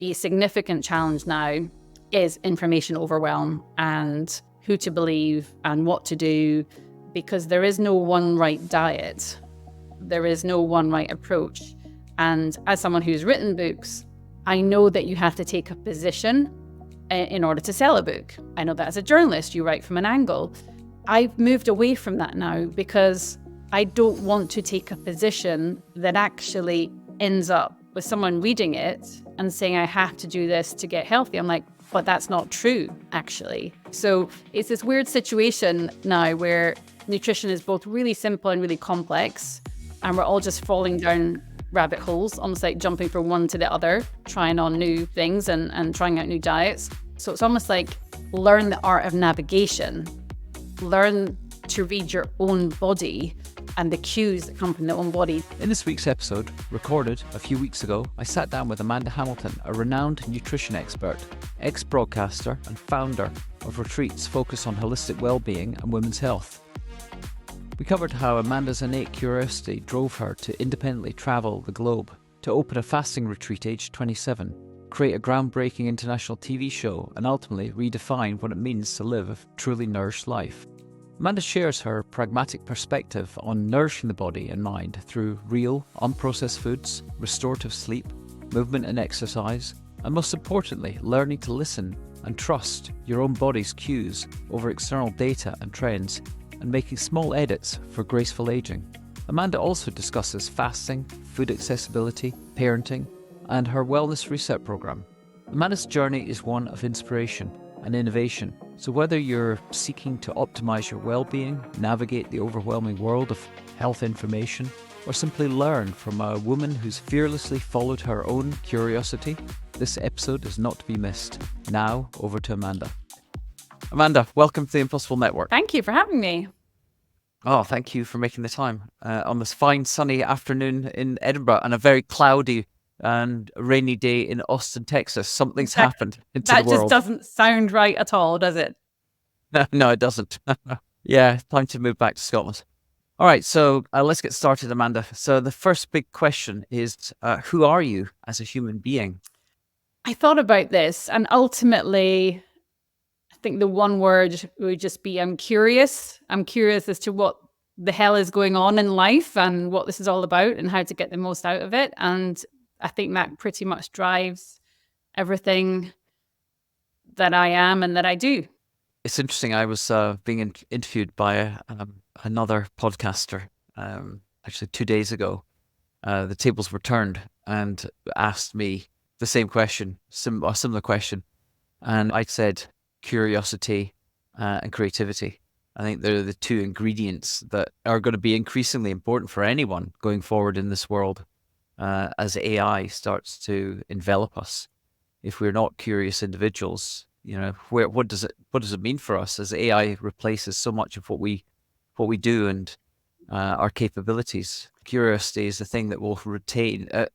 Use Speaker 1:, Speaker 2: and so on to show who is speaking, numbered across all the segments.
Speaker 1: a significant challenge now is information overwhelm and who to believe and what to do, because there is no one right diet. There is no one right approach. And as someone who's written books, I know that you have to take a position in order to sell a book. I know that as a journalist, you write from an angle. I've moved away from that now because I don't want to take a position that actually ends up with someone reading it and saying, I have to do this to get healthy. I'm like, but that's not true, actually. So it's this weird situation now where nutrition is both really simple and really complex, and we're all just falling down rabbit holes, almost like jumping from one to the other, trying on new things and trying out new diets. So it's almost like learn the art of navigation, learn to read your own body and the cues that come from the own body.
Speaker 2: In this week's episode, recorded a few weeks ago, I sat down with Amanda Hamilton, a renowned nutrition expert, ex-broadcaster and founder of retreats focused on holistic well-being and women's health. We covered how Amanda's innate curiosity drove her to independently travel the globe, to open a fasting retreat aged 27, create a groundbreaking international TV show, and ultimately redefine what it means to live a truly nourished life. Amanda shares her pragmatic perspective on nourishing the body and mind through real, unprocessed foods, restorative sleep, movement and exercise, and most importantly, learning to listen and trust your own body's cues over external data and trends, and making small edits for graceful aging. Amanda also discusses fasting, food accessibility, parenting, and her wellness reset program. Amanda's journey is one of inspiration and innovation. So whether you're seeking to optimize your well-being, navigate the overwhelming world of health information, or simply learn from a woman who's fearlessly followed her own curiosity, this episode is not to be missed. Now, over to Amanda. Amanda, welcome to the Impossible Network.
Speaker 1: Thank you for having me.
Speaker 2: Oh, thank you for making the time on this fine sunny afternoon in Edinburgh and a very cloudy and rainy day in Austin, Texas. Something's happened into the world.
Speaker 1: That just doesn't sound right at all, does it?
Speaker 2: No, it doesn't. Yeah, time to move back to Scotland. All right, so let's get started, Amanda. So the first big question is, who are you as a human being?
Speaker 1: I thought about this, and ultimately, I think the one word would just be I'm curious. I'm curious as to what the hell is going on in life and what this is all about and how to get the most out of it. And I think that pretty much drives everything that I am and that I do.
Speaker 2: It's interesting. I was being interviewed by another podcaster actually 2 days ago. The tables were turned and asked me the same question, a similar question. And I said curiosity and creativity. I think they're the two ingredients that are going to be increasingly important for anyone going forward in this world. As AI starts to envelop us, if we're not curious individuals, what does it mean for us as AI replaces so much of what we do and our capabilities? Curiosity is the thing that will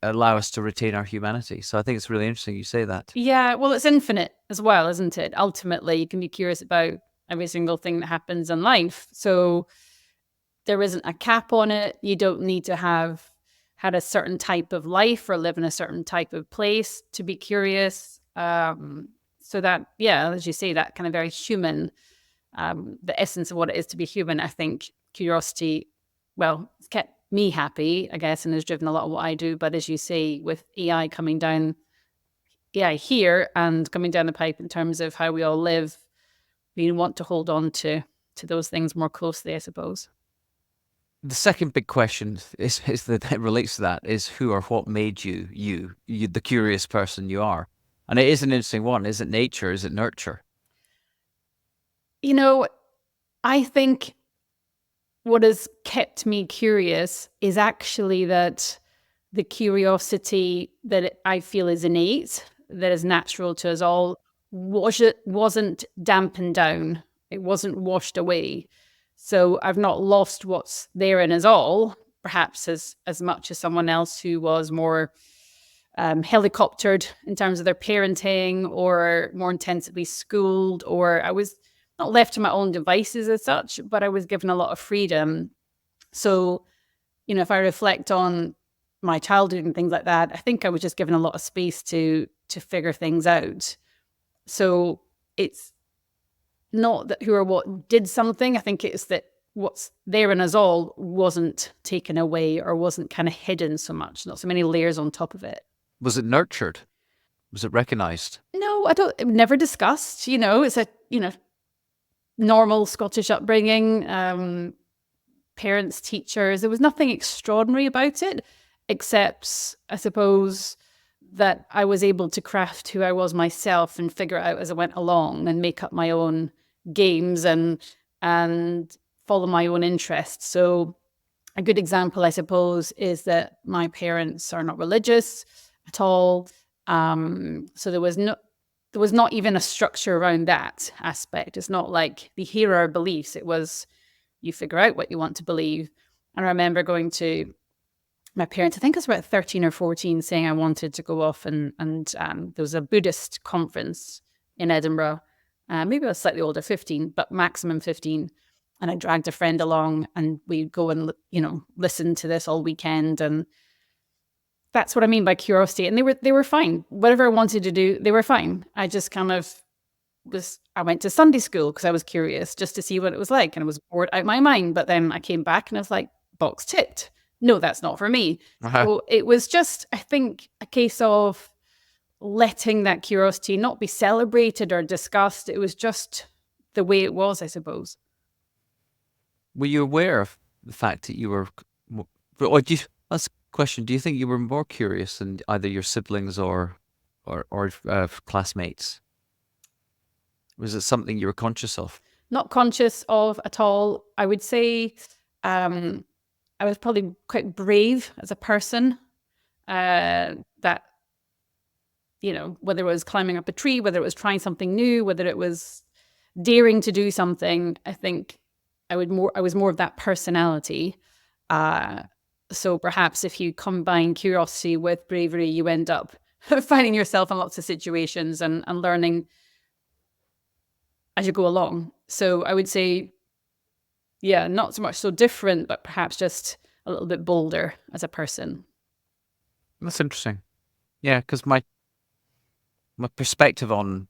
Speaker 2: allow us to retain our humanity. So I think it's really interesting you say that.
Speaker 1: Yeah, well, it's infinite as well, isn't it? Ultimately, you can be curious about every single thing that happens in life. So there isn't a cap on it. You don't need to have had a certain type of life or live in a certain type of place to be curious. So that, yeah, as you say, that kind of very human, the essence of what it is to be human. I think curiosity, well, it's kept me happy, I guess, and has driven a lot of what I do. But as you say, with AI coming down, AI here and coming down the pipe in terms of how we all live, we want to hold on to those things more closely, I suppose.
Speaker 2: The second big question is that relates to that is who or what made you, the curious person you are. And it is an interesting one. Is it nature? Is it nurture?
Speaker 1: I think what has kept me curious is actually that the curiosity that I feel is innate, that is natural to us all, wasn't dampened down. It wasn't washed away. So I've not lost what's there in us all, perhaps as much as someone else who was more helicoptered in terms of their parenting or more intensively schooled, or I was not left to my own devices as such, but I was given a lot of freedom. So, if I reflect on my childhood and things like that, I think I was just given a lot of space to to figure things out. So it's not that who or what did something. I think it's that what's there in us all wasn't taken away or wasn't kind of hidden so much, not so many layers on top of it.
Speaker 2: Was it nurtured? Was it recognized?
Speaker 1: No, never discussed, it's a, normal Scottish upbringing, parents, teachers. There was nothing extraordinary about it, except I suppose that I was able to craft who I was myself and figure it out as I went along and make up my own games and follow my own interests. So a good example, I suppose, is that my parents are not religious at all. So there was not even a structure around that aspect. It's not like the here are beliefs. It was you figure out what you want to believe. And I remember going to my parents, I think I was about 13 or 14, saying I wanted to go off and there was a Buddhist conference in Edinburgh. Maybe I was slightly older, 15, but maximum 15. And I dragged a friend along and we'd go and, listen to this all weekend. And that's what I mean by curiosity. And they were fine. Whatever I wanted to do, they were fine. I just kind of I went to Sunday school because I was curious just to see what it was like. And I was bored out of my mind. But then I came back and I was like, box ticked. No, that's not for me. So it was just, I think, a case of letting that curiosity not be celebrated or discussed. It was just the way it was, I suppose.
Speaker 2: Were you aware of the fact that you were, or that's a question, do you think you were more curious than either your siblings or classmates? Was it something you were conscious of?
Speaker 1: Not conscious of at all. I would say I was probably quite brave as a person. That, whether it was climbing up a tree, whether it was trying something new, whether it was daring to do something, I think I was more of that personality. So perhaps if you combine curiosity with bravery, you end up finding yourself in lots of situations and learning as you go along. So I would say, yeah, not so much so different, but perhaps just a little bit bolder as a person.
Speaker 2: That's interesting. Yeah, because my perspective on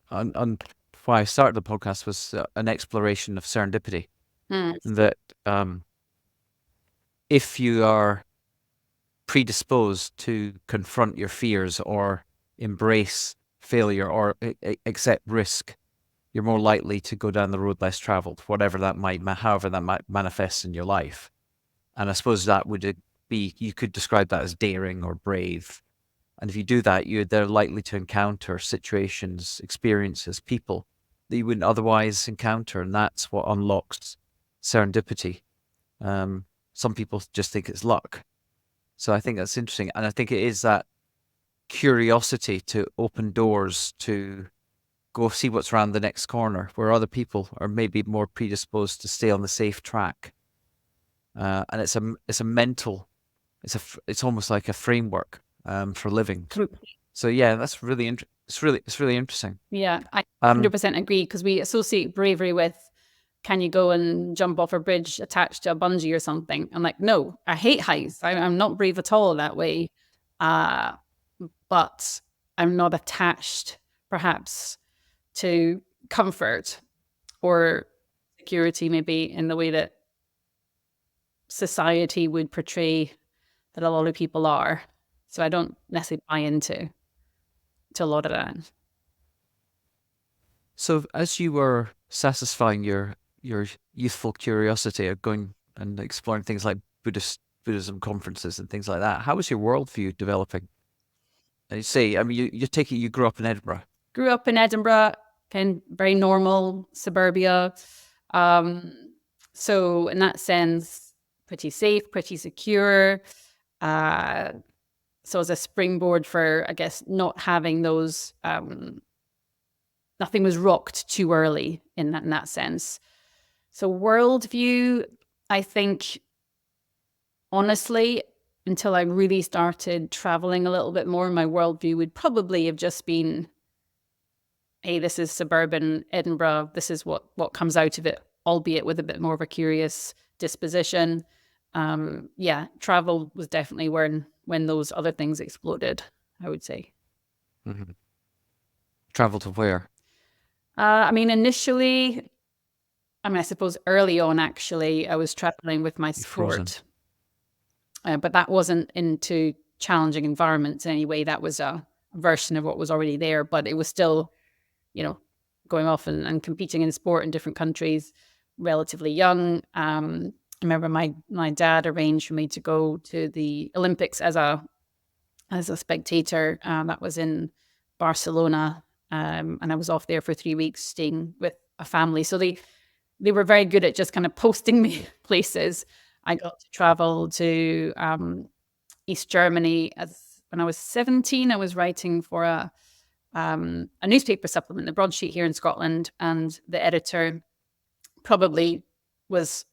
Speaker 2: why I started the podcast was an exploration of serendipity. That if you are predisposed to confront your fears or embrace failure or accept risk, you're more likely to go down the road less traveled, however that might manifest in your life. And I suppose that would be, you could describe that as daring or brave. And if you do that, they're likely to encounter situations, experiences, people that you wouldn't otherwise encounter. And that's what unlocks serendipity. Some people just think it's luck. So I think that's interesting. And I think it is that curiosity to open doors, to go see what's around the next corner, where other people are maybe more predisposed to stay on the safe track. And it's a mental, it's almost like a framework for living. So yeah, that's really it's really interesting.
Speaker 1: Yeah, I 100% agree, because we associate bravery with, can you go and jump off a bridge attached to a bungee or something? I'm like, no, I hate heights. I'm not brave at all that way. But I'm not attached, perhaps, to comfort or security, maybe in the way that society would portray that a lot of people are. So I don't necessarily buy into a lot of that.
Speaker 2: So as you were satisfying your youthful curiosity of going and exploring things like Buddhism conferences and things like that, how was your worldview developing? And you say, I mean, you grew up in Edinburgh.
Speaker 1: Grew up in Edinburgh, kind of very normal suburbia. So in that sense, pretty safe, pretty secure. So as a springboard for, I guess, not having those, nothing was rocked too early in that sense. So worldview, I think, honestly, until I really started traveling a little bit more, my worldview would probably have just been, hey, this is suburban Edinburgh. This is what comes out of it, albeit with a bit more of a curious disposition. Yeah, travel was definitely when those other things exploded, I would say.
Speaker 2: Mm-hmm. Travel to where?
Speaker 1: Initially, I suppose early on, actually, I was traveling with my
Speaker 2: You've frozen.
Speaker 1: sport, but that wasn't into challenging environments anyway. That was a version of what was already there, but it was still, going off and competing in sport in different countries, relatively young. I remember my dad arranged for me to go to the Olympics as a spectator. That was in Barcelona, and I was off there for 3 weeks, staying with a family. So they were very good at just kind of posting me places. I got to travel to East Germany when I was 17. I was writing for a newspaper supplement, the broadsheet here in Scotland, and the editor probably was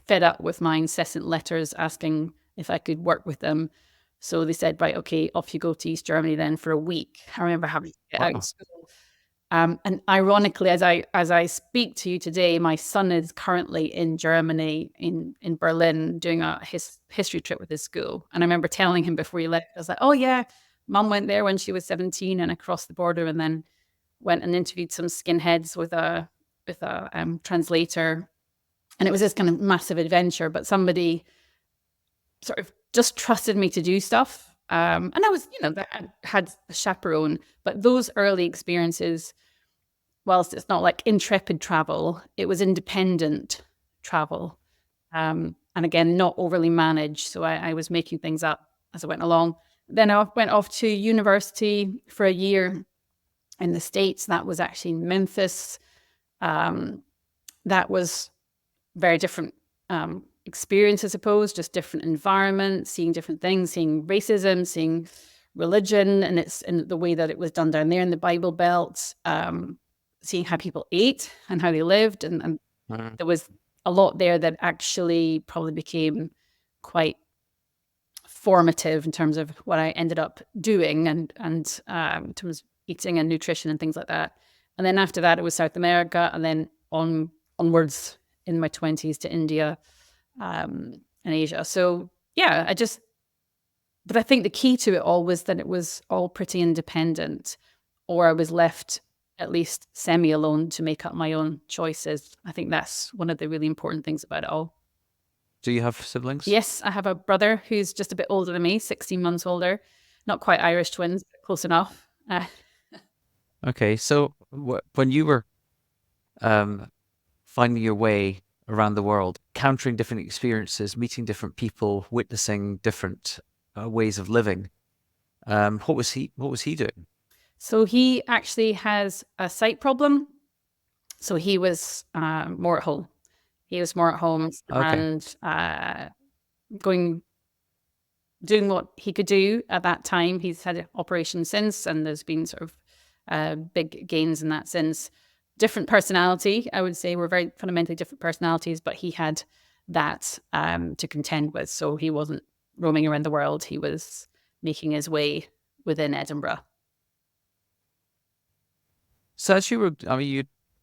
Speaker 1: fed up with my incessant letters asking if I could work with them. So they said, right, okay, off you go to East Germany then for a week. I remember having to get out of school. And ironically, as I speak to you today, my son is currently in Germany, in Berlin, doing a history trip with his school. And I remember telling him before he left, I was like, oh yeah, mum went there when she was 17 and across the border, and then went and interviewed some skinheads with a translator. And it was this kind of massive adventure, but somebody sort of just trusted me to do stuff. And I was, I had a chaperone, but those early experiences, whilst it's not like intrepid travel, it was independent travel. And again, not overly managed. So I was making things up as I went along. Then I went off to university for a year in the States. That was actually in Memphis. That was very different experience, I suppose, just different environment, seeing different things, seeing racism, seeing religion, and it's in the way that it was done down there in the Bible Belt, seeing how people ate and how they lived. And there was a lot there that actually probably became quite formative in terms of what I ended up doing and in terms of eating and nutrition and things like that. And then after that, it was South America, and then onwards in my 20s to India and Asia. So yeah, but I think the key to it all was that it was all pretty independent, or I was left at least semi-alone to make up my own choices. I think that's one of the really important things about it all.
Speaker 2: Do you have siblings?
Speaker 1: Yes, I have a brother who's just a bit older than me, 16 months older. Not quite Irish twins, but close enough.
Speaker 2: Okay, so when you were finding your way around the world, encountering different experiences, meeting different people, witnessing different ways of living, what was he doing?
Speaker 1: So he actually has a sight problem. So he was more at home. He was more at home and doing what he could do at that time. He's had an operation since, and there's been sort of big gains in that since. Different personality, I would say. We're very fundamentally different personalities, but he had that to contend with. So he wasn't roaming around the world. He was making his way within Edinburgh.
Speaker 2: So as you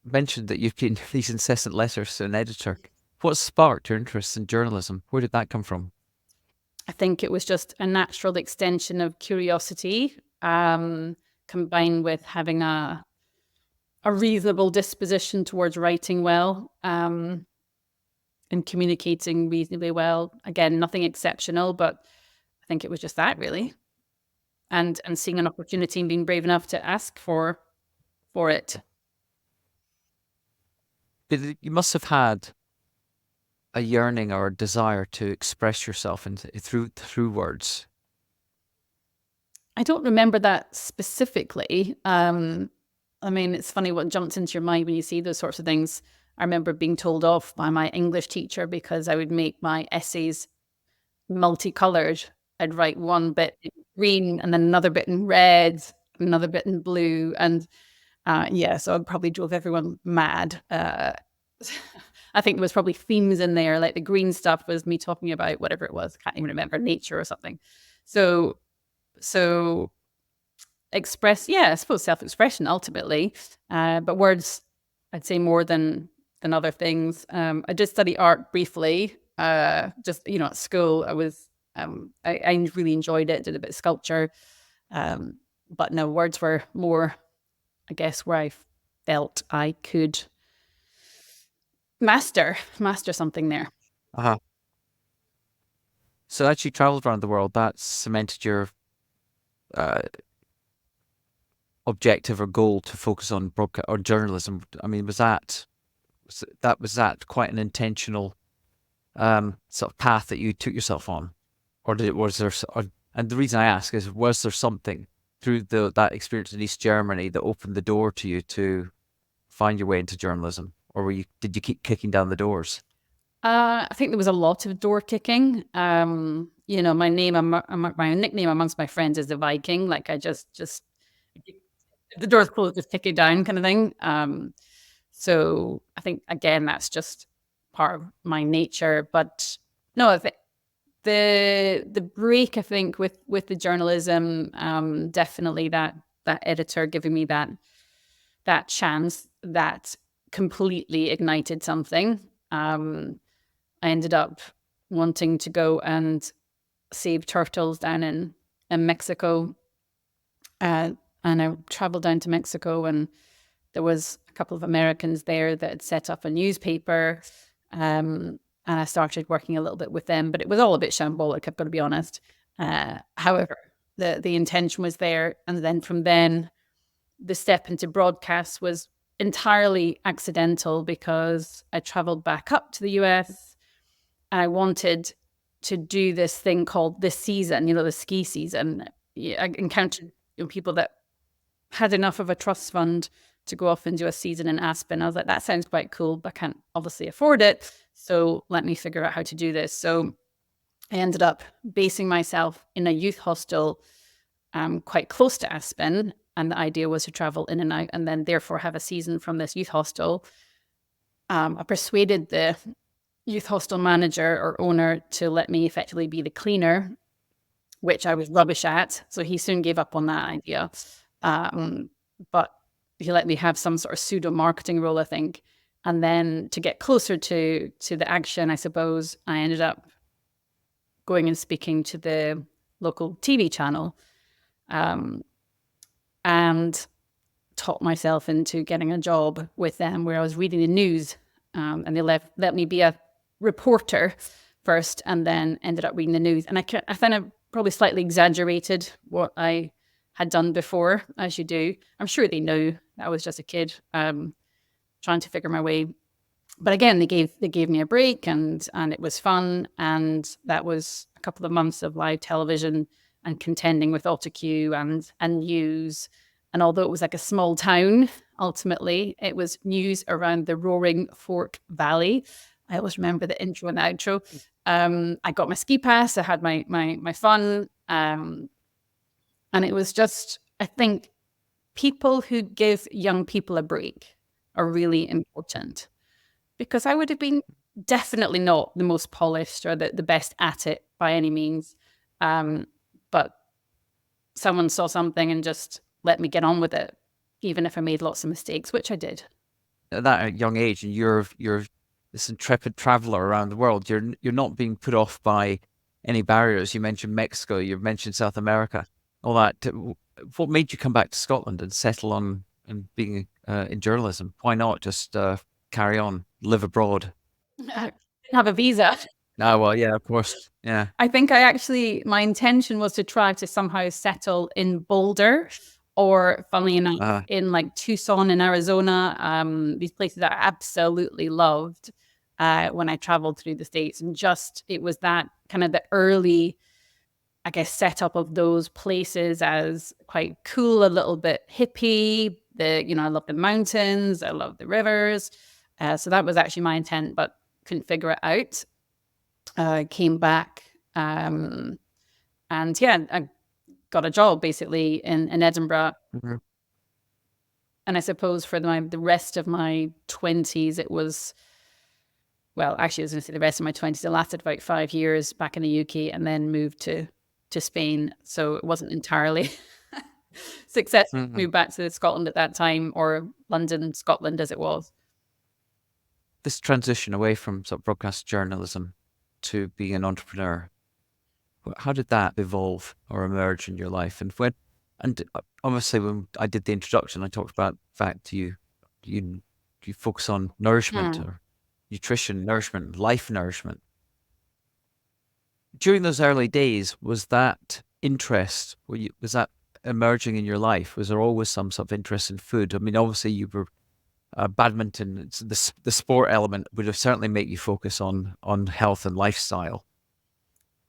Speaker 2: mentioned that you've been these incessant letters to an editor. What sparked your interest in journalism? Where did that come from?
Speaker 1: I think it was just a natural extension of curiosity, combined with having a reasonable disposition towards writing well, and communicating reasonably well. Again, nothing exceptional, but I think it was just that, really. And seeing an opportunity and being brave enough to ask for it.
Speaker 2: But you must have had a yearning or a desire to express yourself through words.
Speaker 1: I don't remember that specifically. It's funny what jumps into your mind when you see those sorts of things. I remember being told off by my English teacher because I would make my essays multicolored. I'd write one bit in green and then another bit in red, another bit in blue. And so I probably drove everyone mad. I think there was probably themes in there, like the green stuff was me talking about whatever it was, can't even remember, nature or something. So express, I suppose self-expression ultimately, but words, I'd say more than other things. I did study art briefly, just, at school. I was, I really enjoyed it, did a bit of sculpture. But no, words were more, I guess, where I felt I could master something there.
Speaker 2: Uh-huh. So as you traveled around the world, that cemented your uh, objective or goal to focus on broadcast or journalism. I mean, was that quite an intentional sort of path that you took yourself on, or was there? And the reason I ask is, was there something through that experience in East Germany that opened the door to you to find your way into journalism, or did you keep kicking down the doors?
Speaker 1: I think there was a lot of door kicking. My nickname amongst my friends is the Viking. Like I just if the door's closed, just kick it down, kind of thing. So I think again that's just part of my nature. But no, I think the break, I think, with the journalism, definitely that editor giving me that chance that completely ignited something. I ended up wanting to go and save turtles down in Mexico. And I traveled down to Mexico, and there was a couple of Americans there that had set up a newspaper. And I started working a little bit with them, but it was all a bit shambolic, I've got to be honest. However, the intention was there. And then from then, the step into broadcast was entirely accidental because I traveled back up to the US. And I wanted to do this thing called the season, the ski season. I encountered people that had enough of a trust fund to go off and do a season in Aspen. I was like, that sounds quite cool, but I can't obviously afford it. So let me figure out how to do this. So I ended up basing myself in a youth hostel quite close to Aspen. And the idea was to travel in and out and then therefore have a season from this youth hostel. I persuaded the youth hostel manager or owner to let me effectively be the cleaner, which I was rubbish at. So he soon gave up on that idea. But he let me have some sort of pseudo marketing role, I think. And then to get closer to the action, I suppose, I ended up going and speaking to the local TV channel and taught myself into getting a job with them where I was reading the news. And they let me be a reporter first and then ended up reading the news. And I kind of probably slightly exaggerated what I had done before, as you do. I'm sure they know that I was just a kid trying to figure my way. But again, they gave me a break and it was fun. And that was a couple of months of live television and contending with autocue and news. And although it was like a small town, ultimately, it was news around the Roaring Fork Valley. I always remember the intro and the outro. I got my ski pass. I had my fun. And it was just, I think, people who give young people a break are really important. Because I would have been definitely not the most polished or the best at it by any means. But someone saw something and just let me get on with it, even if I made lots of mistakes, which I did.
Speaker 2: At that young age, and you're this intrepid traveler around the world. You're not being put off by any barriers. You mentioned Mexico. You mentioned South America. All that. What made you come back to Scotland and settle on and being in journalism? Why not just carry on, live abroad?
Speaker 1: I didn't have a visa.
Speaker 2: Ah, well, yeah, of course. Yeah.
Speaker 1: I think my intention was to try to somehow settle in Boulder or, funnily enough, in like Tucson in Arizona. These places I absolutely loved when I traveled through the States. And just, it was that kind of the early, I guess, setup of those places as quite cool, a little bit hippie. I love the mountains. I love the rivers. So that was actually my intent, but couldn't figure it out. Came back and I got a job basically in Edinburgh.
Speaker 2: Mm-hmm.
Speaker 1: And I suppose for the rest of my 20s, it was, well, actually I was going to say the rest of my 20s, it lasted about 5 years back in the UK and then moved to Spain. So it wasn't entirely successful to move back to Scotland at that time, or London, Scotland as it was.
Speaker 2: This transition away from sort of broadcast journalism to being an entrepreneur, how did that evolve or emerge in your life? And And obviously, when I did the introduction, I talked about the fact you focus on nourishment
Speaker 1: Hmm.
Speaker 2: or nutrition, nourishment, life nourishment. During those early days, was that interest, was that emerging in your life? Was there always some sort of interest in food? I mean, obviously, you were badminton. The sport element would have certainly made you focus on health and lifestyle.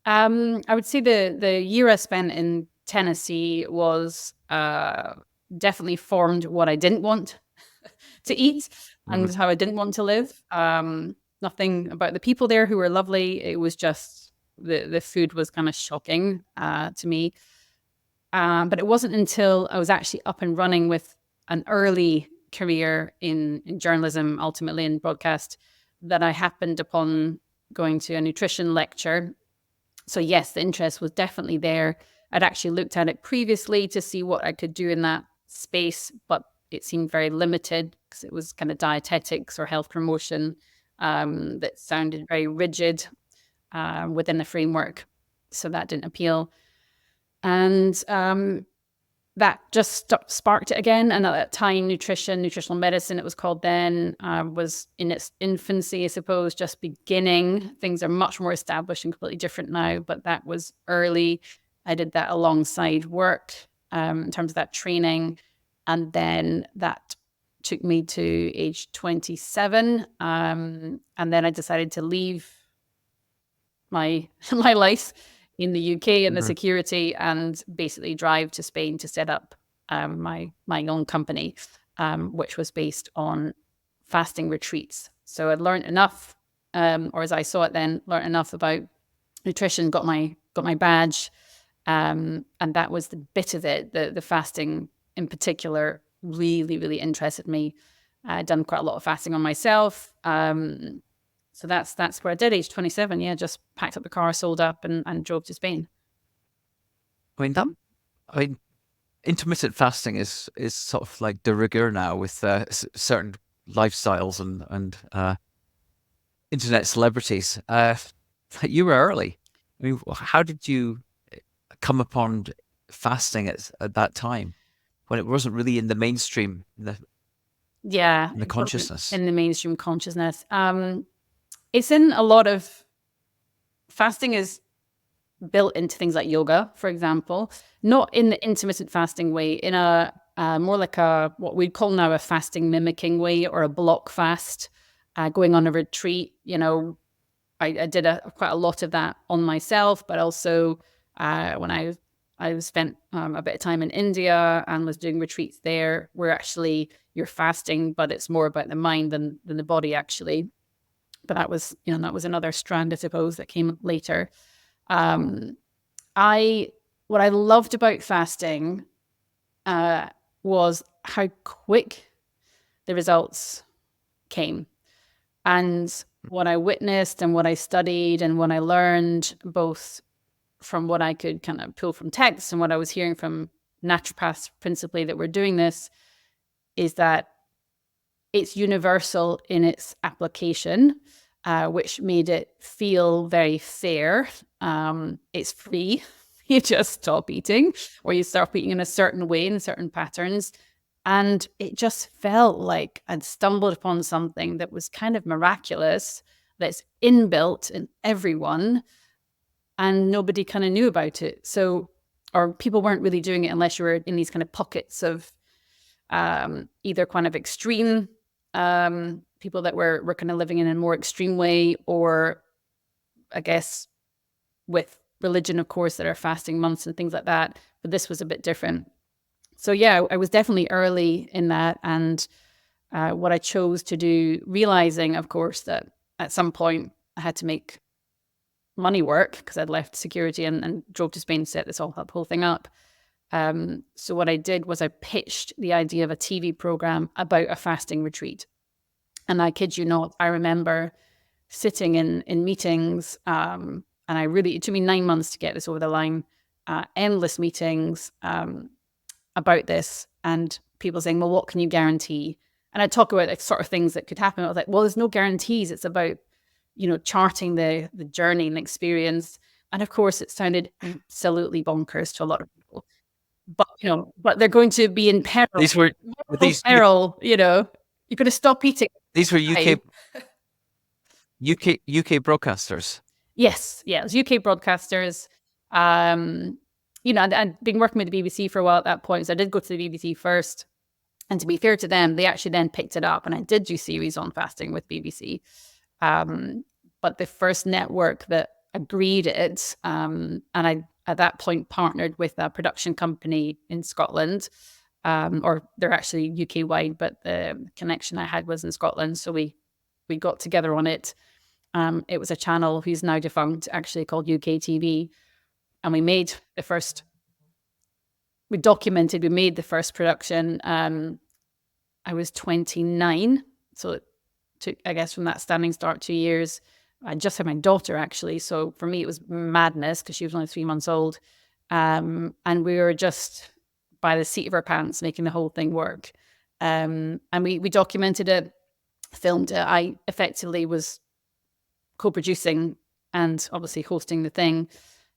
Speaker 1: I would say the year I spent in Tennessee was definitely formed what I didn't want to eat
Speaker 2: Hmm.
Speaker 1: and how I didn't want to live. Nothing about the people there who were lovely. It was just the food was kind of shocking to me. But it wasn't until I was actually up and running with an early career in journalism, ultimately in broadcast, that I happened upon going to a nutrition lecture. So yes, the interest was definitely there. I'd actually looked at it previously to see what I could do in that space, but it seemed very limited because it was kind of dietetics or health promotion that sounded very rigid within the framework. So that didn't appeal. And that just sparked it again. And at that time, nutritional medicine, it was called then, was in its infancy, I suppose, just beginning. Things are much more established and completely different now, but that was early. I did that alongside work in terms of that training. And then that took me to age 27. And then I decided to leave my my life in the UK and the
Speaker 2: Hmm.
Speaker 1: security, and basically drive to Spain to set up my own company, which was based on fasting retreats. So I'd learned enough, or as I saw it then, learned enough about nutrition, got my badge, and that was the bit of it. The fasting in particular really interested me. I'd done quite a lot of fasting on myself. So that's where I did, age 27. Yeah, just packed up the car, sold up, and drove to Spain.
Speaker 2: I mean that. I mean, intermittent fasting is sort of like de rigueur now with certain lifestyles and internet celebrities. You were early. I mean, how did you come upon fasting at that time when it wasn't really in the mainstream,
Speaker 1: Yeah,
Speaker 2: in the
Speaker 1: it wasn't
Speaker 2: consciousness?
Speaker 1: in the mainstream consciousness. It's in a lot of fasting is built into things like yoga, for example, not in the intermittent fasting way, in a more like a what we'd call now a fasting mimicking way or a block fast, going on a retreat. I did quite a lot of that on myself, but also when I spent a bit of time in India and was doing retreats there, where actually you're fasting, but it's more about the mind than the body actually. But that was another strand, I suppose, that came later. Um, I what I loved about fasting was how quick the results came. And what I witnessed and what I studied and what I learned, both from what I could kind of pull from texts and what I was hearing from naturopaths principally that were doing this, is that it's universal in its application, which made it feel very fair. It's free. You just stop eating, or you start eating in a certain way, in certain patterns. And it just felt like I'd stumbled upon something that was kind of miraculous, that's inbuilt in everyone, and nobody kind of knew about it. So, or people weren't really doing it unless you were in these kind of pockets of either kind of extreme people that were kind of living in a more extreme way, or I guess with religion, of course, that are fasting months and things like that. But this was a bit different. So yeah, I was definitely early in that. And what I chose to do, realizing, of course, that at some point I had to make money work because I'd left security and drove to Spain to set this whole thing up. So what I did was I pitched the idea of a TV program about a fasting retreat. And I kid you not, I remember sitting in meetings, and it took me 9 months to get this over the line, endless meetings about this, and people saying, well, what can you guarantee? And I talk about like sort of things that could happen. I was like, well, there's no guarantees. It's about, charting the journey and experience. And of course, it sounded absolutely bonkers to a lot of people. but they're going to be in peril.
Speaker 2: These were
Speaker 1: Peril, you're going to stop eating.
Speaker 2: these were UK broadcasters.
Speaker 1: Yes, it was UK broadcasters. And I'd been working with the BBC for a while at that point, so I did go to the BBC first. And to be fair to them, they actually then picked it up, and I did do series on fasting with BBC. But the first network that agreed it, and I at that point partnered with a production company in Scotland, or they're actually UK wide, but the connection I had was in Scotland, so we got together on it. It was a channel who's now defunct, actually, called UK TV, and we made the first production. I was 29, so it took, I guess, from that standing start 2 years. I just had my daughter, actually, so for me it was madness because she was only 3 months old, and we were just by the seat of our pants making the whole thing work. And we documented it, filmed it. I effectively was co-producing and obviously hosting the thing,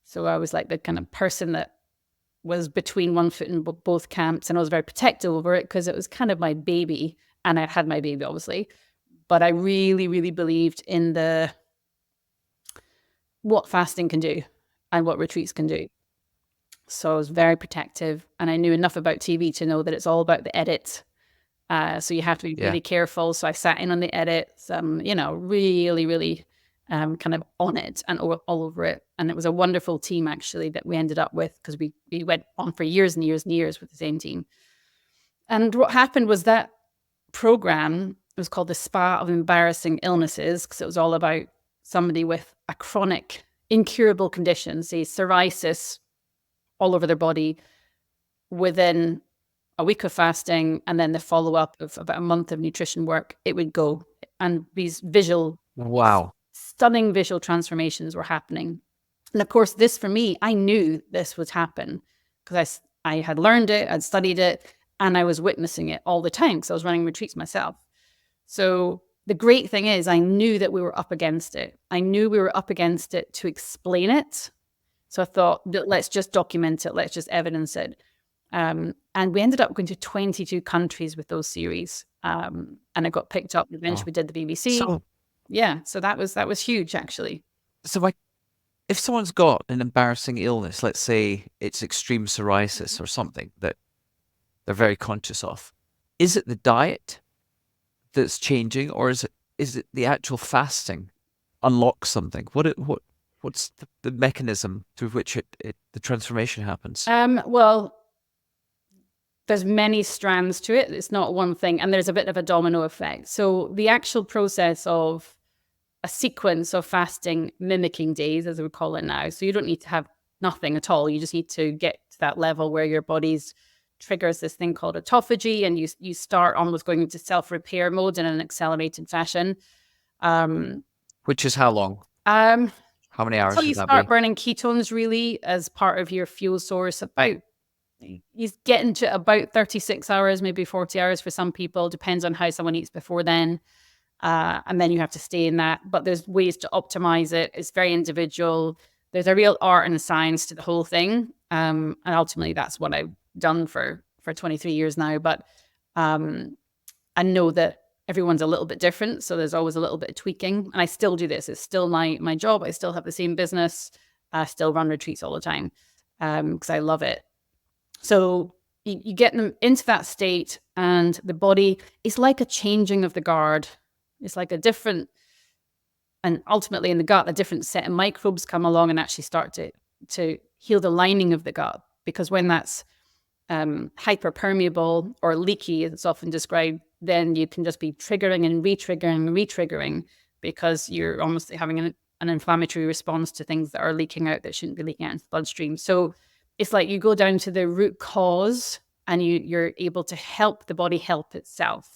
Speaker 1: so I was like the kind of person that was between one foot in both camps, and I was very protective over it because it was kind of my baby, and I had my baby, obviously, but I really, really believed in what fasting can do and what retreats can do. So I was very protective, and I knew enough about TV to know that it's all about the edit. So you have to be really careful. So I sat in on the edits, really, really kind of on it and all over it. And it was a wonderful team, actually, that we ended up with, because we went on for years and years and years with the same team. And what happened was that program was called the Spa of Embarrassing Illnesses, because it was all about somebody with a chronic, incurable condition, say psoriasis, all over their body, within a week of fasting, and then the follow-up of about a month of nutrition work, it would go. And these stunning visual transformations were happening. And of course, this, for me, I knew this would happen because I had learned it, I'd studied it, and I was witnessing it all the time because I was running retreats myself. So the great thing is I knew that we were up against it. I knew we were up against it to explain it. So I thought, let's just document it. Let's just evidence it. And we ended up going to 22 countries with those series. And it got picked up. Eventually we did the BBC. So that was huge, actually.
Speaker 2: So if someone's got an embarrassing illness, let's say it's extreme psoriasis or something that they're very conscious of, is it the diet that's changing, or is it the actual fasting unlocks something? What's the mechanism through which the transformation happens?
Speaker 1: Well, there's many strands to it. It's not one thing, and there's a bit of a domino effect. So the actual process of a sequence of fasting mimicking days, as we call it now. So you don't need to have nothing at all. You just need to get to that level where your body's triggers this thing called autophagy, and you start almost going into self-repair mode in an accelerated fashion.
Speaker 2: Which is how long? How many hours?
Speaker 1: Until you start burning ketones, really, as part of your fuel source. He's getting to about 36 hours, maybe 40 hours for some people. Depends on how someone eats before then. And then you have to stay in that. But there's ways to optimize it. It's very individual. There's a real art and science to the whole thing. And ultimately, that's what I've done for 23 years now. But I know that everyone's a little bit different. So there's always a little bit of tweaking. And I still do this. It's still my job. I still have the same business. I still run retreats all the time because I love it. So you get them into that state, and the body is like a changing of the guard. It's like a different, and ultimately in the gut, a different set of microbes come along and actually start to heal the lining of the gut. Because when that's hyperpermeable or leaky, as it's often described, then you can just be triggering and re-triggering because you're almost having an inflammatory response to things that are leaking out that shouldn't be leaking out into the bloodstream. So it's like you go down to the root cause and you're able to help the body help itself.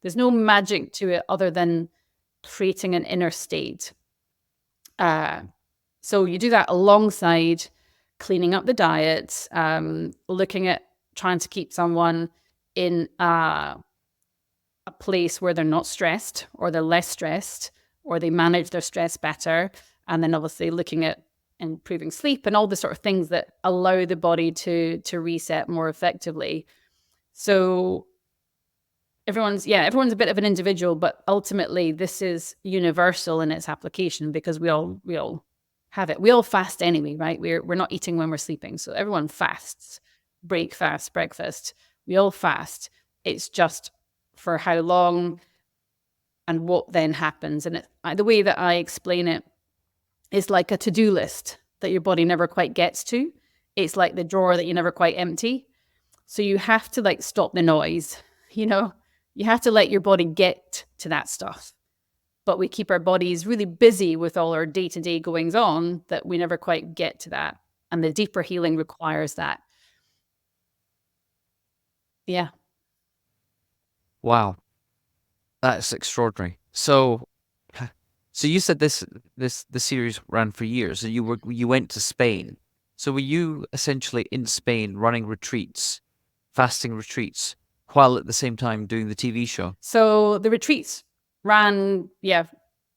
Speaker 1: There's no magic to it other than creating an inner state. So you do that alongside cleaning up the diet, looking at trying to keep someone in a place where they're not stressed, or they're less stressed, or they manage their stress better. And then obviously looking at improving sleep and all the sort of things that allow the body to reset more effectively. So everyone's a bit of an individual, but ultimately this is universal in its application because we all have it. We all fast anyway, right? We're not eating when we're sleeping. So everyone fasts, breakfast. We all fast. It's just for how long and what then happens. And the way that I explain it is like a to-do list that your body never quite gets to. It's like the drawer that you never quite empty. So you have to like stop the noise, you know? You have to let your body get to that stuff. But we keep our bodies really busy with all our day-to-day goings on that we never quite get to that. And the deeper healing requires that. Yeah.
Speaker 2: Wow. That's extraordinary. So you said the series ran for years, and you went to Spain. So were you essentially in Spain running retreats, fasting retreats, while at the same time doing the TV show?
Speaker 1: So the retreats ran,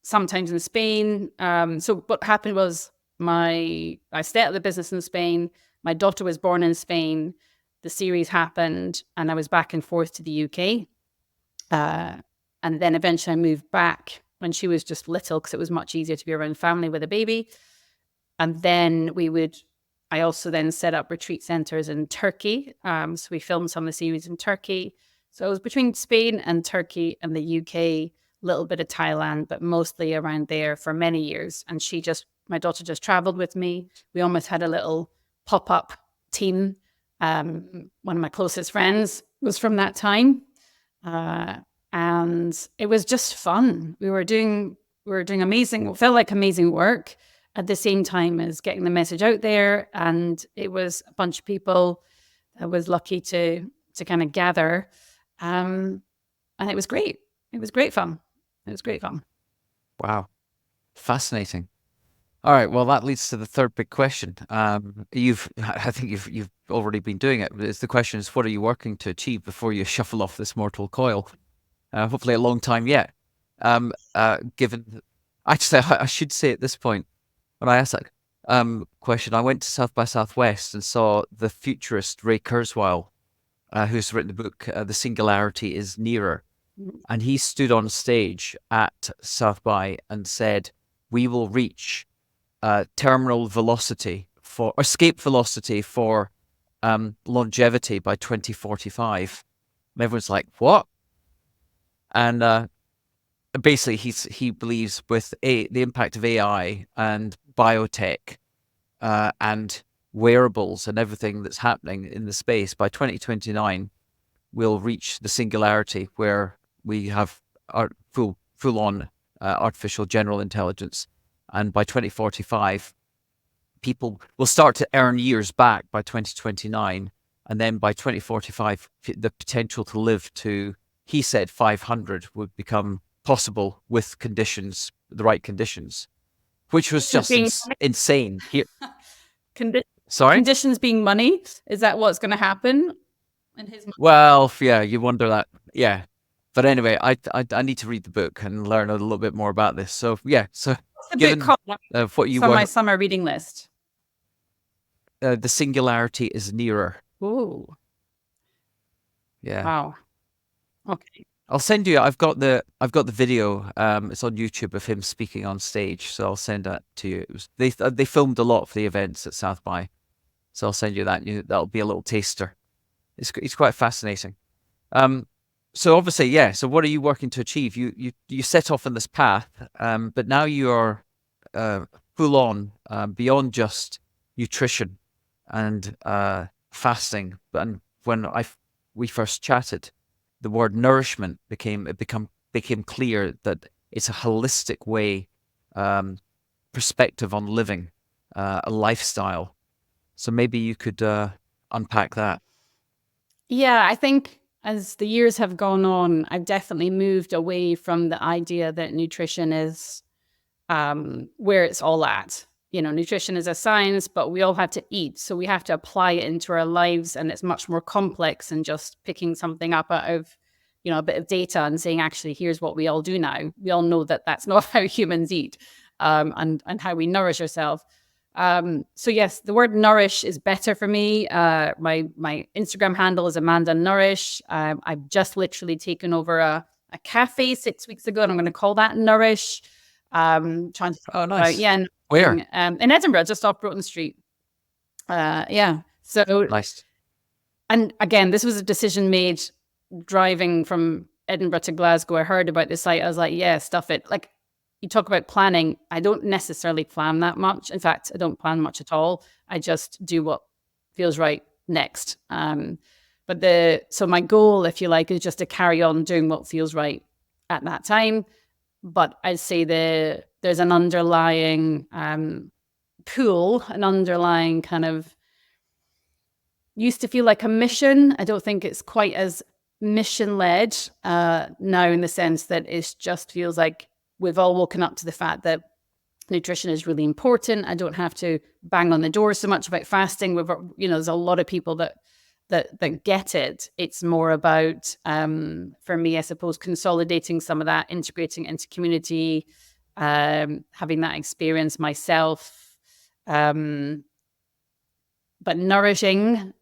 Speaker 1: sometimes in Spain. So what happened was I started the business in Spain. My daughter was born in Spain. The series happened, and I was back and forth to the UK. And then eventually I moved back when she was just little because it was much easier to be around family with a baby. And then I also then set up retreat centers in Turkey. So we filmed some of the series in Turkey. So it was between Spain and Turkey and the UK, a little bit of Thailand, but mostly around there for many years. And my daughter just traveled with me. We almost had a little pop-up team. One of my closest friends was from that time. And it was just fun. We were doing amazing, what felt like amazing work at the same time as getting the message out there. And it was a bunch of people I was lucky to kind of gather. And it was great. It was great fun.
Speaker 2: Wow. Fascinating. All right. Well, that leads to the third big question. I think you've already been doing it. But the question is, what are you working to achieve before you shuffle off this mortal coil? Hopefully a long time yet. Actually, I should say at this point, when I asked that question, I went to South by Southwest and saw the futurist Ray Kurzweil, who's written the book, The Singularity is Nearer. And he stood on stage at South by and said, we will reach terminal velocity escape velocity for longevity by 2045. And everyone's like, what? And basically, he believes with the impact of AI and biotech and wearables and everything that's happening in the space, by 2029, we'll reach the singularity where we have our full-on artificial general intelligence. And by 2045, people will start to earn years back by 2029. And then by 2045, the potential to live to, he said, 500 would become possible with the right conditions, which was just insane. Sorry?
Speaker 1: Conditions being money? Is that what's going to happen in his mind?
Speaker 2: Well, yeah, you wonder that. Yeah. But anyway, I need to read the book and learn a little bit more about this. So, yeah. So,
Speaker 1: given
Speaker 2: what you
Speaker 1: on my summer reading list.
Speaker 2: The Singularity is Nearer.
Speaker 1: Ooh.
Speaker 2: Yeah.
Speaker 1: Wow. Okay.
Speaker 2: I'll send you. I've got the video. It's on YouTube of him speaking on stage, so I'll send that to you. They filmed a lot for the events at South by, so I'll send you that. That'll be a little taster. It's quite fascinating. So obviously, yeah. So what are you working to achieve? You set off on this path, but now you are full on beyond just nutrition and fasting. And when we first chatted, the word nourishment became clear that it's a holistic way, perspective on living, a lifestyle. So maybe you could unpack that.
Speaker 1: Yeah, I think as the years have gone on, I've definitely moved away from the idea that nutrition is where it's all at. You know, nutrition is a science, but we all have to eat. So we have to apply it into our lives. And it's much more complex than just picking something up out of, a bit of data and saying, actually, here's what we all do now. We all know that that's not how humans eat and how we nourish ourselves. So yes, the word nourish is better for me. My Instagram handle is Amanda Nourish. I've just literally taken over a cafe 6 weeks ago, and I'm going to call that Nourish. Trying to think
Speaker 2: Oh,
Speaker 1: about,
Speaker 2: nice.
Speaker 1: yeah,
Speaker 2: Where?
Speaker 1: in Edinburgh, just off Broughton Street. Yeah. So,
Speaker 2: Nice.
Speaker 1: and again, this was a decision made driving from Edinburgh to Glasgow. I heard about the site. I was like, yeah, stuff it. Like, you talk about planning. I don't necessarily plan that much. In fact, I don't plan much at all. I just do what feels right next. So my goal, if you like, is just to carry on doing what feels right at that time. But I'd say there's an underlying pull, an underlying kind of used to feel like a mission. I don't think it's quite as mission led now, in the sense that it just feels like we've all woken up to the fact that nutrition is really important. I don't have to bang on the door so much about fasting. There's a lot of people that get it. It's more about, for me, I suppose, consolidating some of that, integrating into community, having that experience myself. But nourishing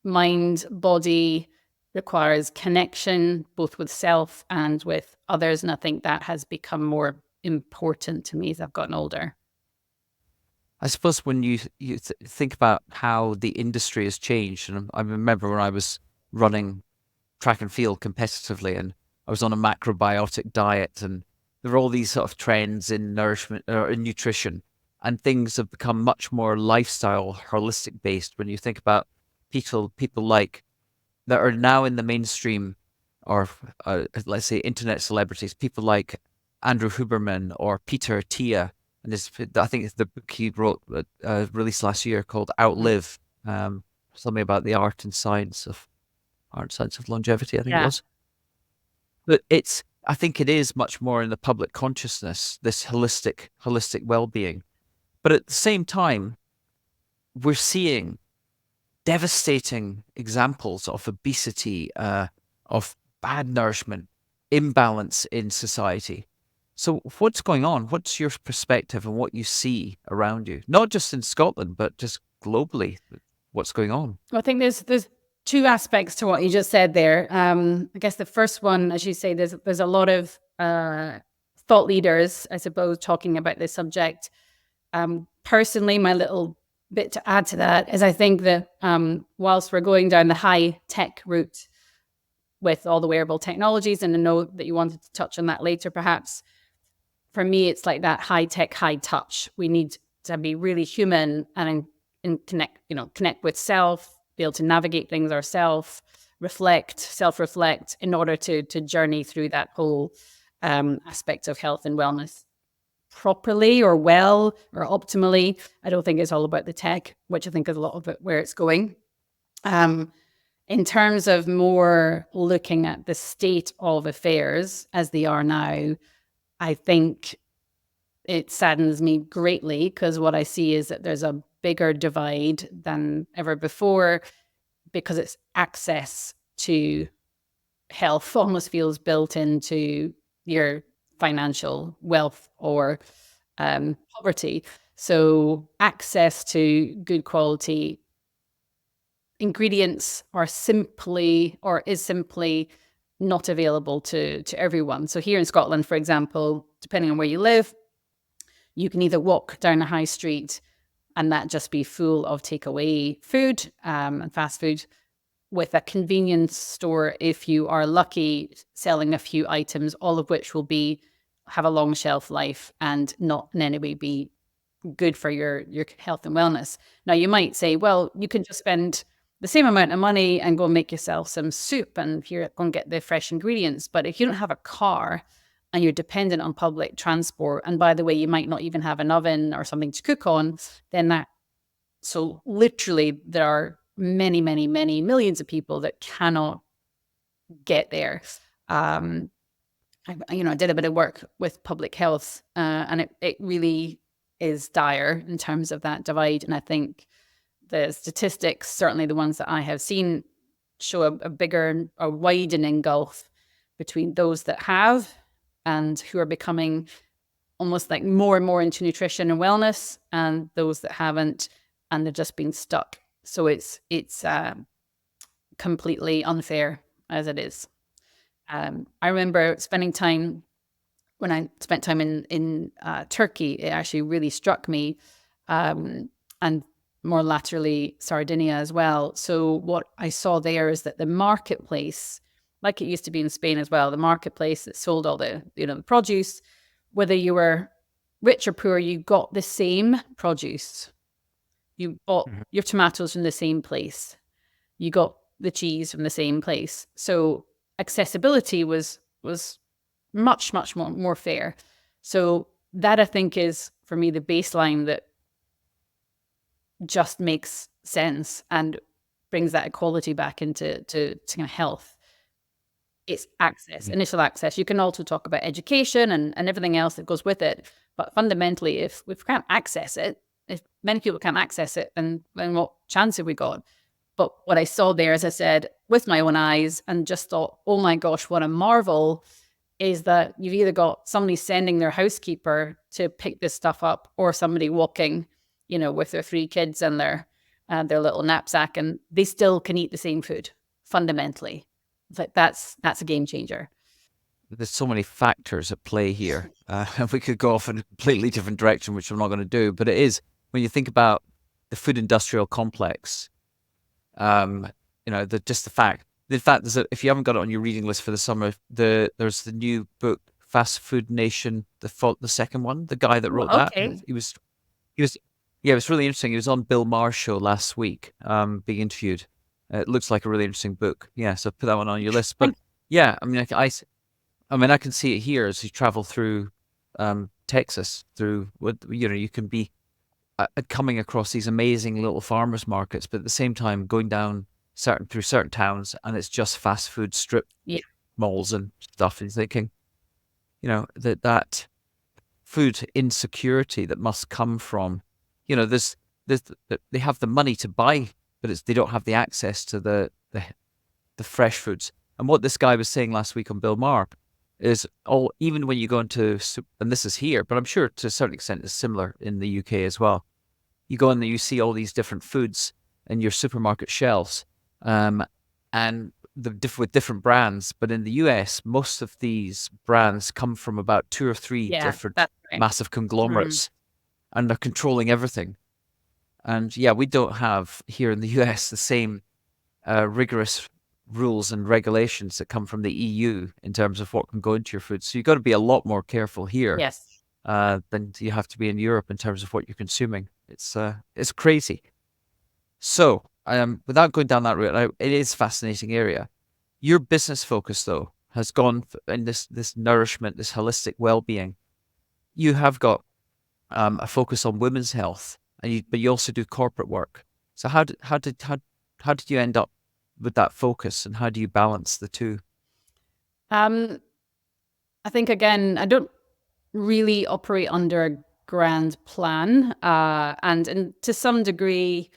Speaker 1: mind, body requires connection, both with self and with others. And I think that has become more important to me as I've gotten older.
Speaker 2: I suppose when you think about how the industry has changed, and I remember when I was running track and field competitively, and I was on a macrobiotic diet, and there were all these sort of trends in nourishment or in nutrition, and things have become much more lifestyle, holistic based. When you think about people like that are now in the mainstream, or let's say internet celebrities, people like Andrew Huberman or Peter Attia, and I think it's the book he wrote, released last year, called Outlive, something about the art and science of longevity, I think it was. But I think it is much more in the public consciousness, this holistic well-being. But at the same time, we're seeing devastating examples of obesity, of bad nourishment, imbalance in society. So what's going on? What's your perspective and what you see around you? Not just in Scotland, but just globally, what's going on?
Speaker 1: Well, I think there's two aspects to what you just said there. I guess the first one, as you say, there's a lot of thought leaders, I suppose, talking about this subject. Personally, my little bit to add to that is I think that whilst we're going down the high tech route with all the wearable technologies, and I know that you wanted to touch on that later, perhaps, for me, it's like that high tech, high touch. We need to be really human and connect with self, be able to navigate things ourselves, self-reflect in order to journey through that whole aspect of health and wellness properly or well or optimally. I don't think it's all about the tech, which I think is a lot of it where it's going. In terms of more looking at the state of affairs as they are now, I think it saddens me greatly, because what I see is that there's a bigger divide than ever before, because it's access to health almost feels built into your financial wealth or poverty. So access to good quality ingredients is simply not available to everyone. So here in Scotland, for example, depending on where you live, you can either walk down a high street and that just be full of takeaway food and fast food, with a convenience store, if you are lucky, selling a few items, all of which will have a long shelf life and not in any way be good for your health and wellness. Now, you might say, well, you can just spend the same amount of money and go make yourself some soup and here, go and get the fresh ingredients. But if you don't have a car and you're dependent on public transport, and by the way, you might not even have an oven or something to cook on, so literally there are many, many, many millions of people that cannot get there. I did a bit of work with public health, and it really is dire in terms of that divide. And I think the statistics, certainly the ones that I have seen, show a widening gulf between those that have and who are becoming almost like more and more into nutrition and wellness, and those that haven't, and they're just being stuck. So it's completely unfair as it is. I remember spending time when I spent time in Turkey. It actually really struck me, and more laterally Sardinia as well. So what I saw there is that the marketplace, like it used to be in Spain as well, the marketplace that sold all the the produce, whether you were rich or poor, you got the same produce. You bought your tomatoes from the same place. You got the cheese from the same place. So accessibility was much more fair. So that, I think, is for me the baseline that just makes sense and brings that equality back into kind of health. It's access, initial access. You can also talk about education and everything else that goes with it. But fundamentally, if we can't access it, if many people can't access it, then what chance have we got? But what I saw there, as I said, with my own eyes, and just thought, oh my gosh, what a marvel, is that you've either got somebody sending their housekeeper to pick this stuff up, or somebody walking, with their 3 kids and their little knapsack, and they still can eat the same food. Fundamentally, it's like that's a game changer.
Speaker 2: There's so many factors at play here. We could go off in a completely different direction, which I'm not going to do. But it is, when you think about the food industrial complex, the fact is that if you haven't got it on your reading list for the summer, there's the new book, Fast Food Nation, the second one. The guy that wrote that, he was, yeah, it was really interesting. He was on Bill Maher's show last week, being interviewed. It looks like a really interesting book. Yeah, so put that one on your list. But yeah, I mean, I can see it here as you travel through Texas. You can be coming across these amazing little farmers markets, but at the same time going down through certain towns, and it's just fast food strip malls and stuff. And thinking, that food insecurity that must come from, there's they have the money to buy, but they don't have the access to the fresh foods. And what this guy was saying last week on Bill Maher is, even when you go into, and this is here, but I'm sure to a certain extent it's similar in the UK as well. You go in there, you see all these different foods in your supermarket shelves, and with different brands. But in the US, most of these brands come from about 2 or 3 different massive conglomerates, and they're controlling everything. And we don't have here in the US the same rigorous rules and regulations that come from the EU in terms of what can go into your food. So you've got to be a lot more careful here than you have to be in Europe in terms of what you're consuming. It's crazy. So without going down that route, it is a fascinating area. Your business focus, though, has gone in this nourishment, this holistic well-being. You have got a focus on women's health, but you also do corporate work. So how did you end up with that focus, and how do you balance the two?
Speaker 1: I think, again, I don't really operate under a grand plan, and to some degree,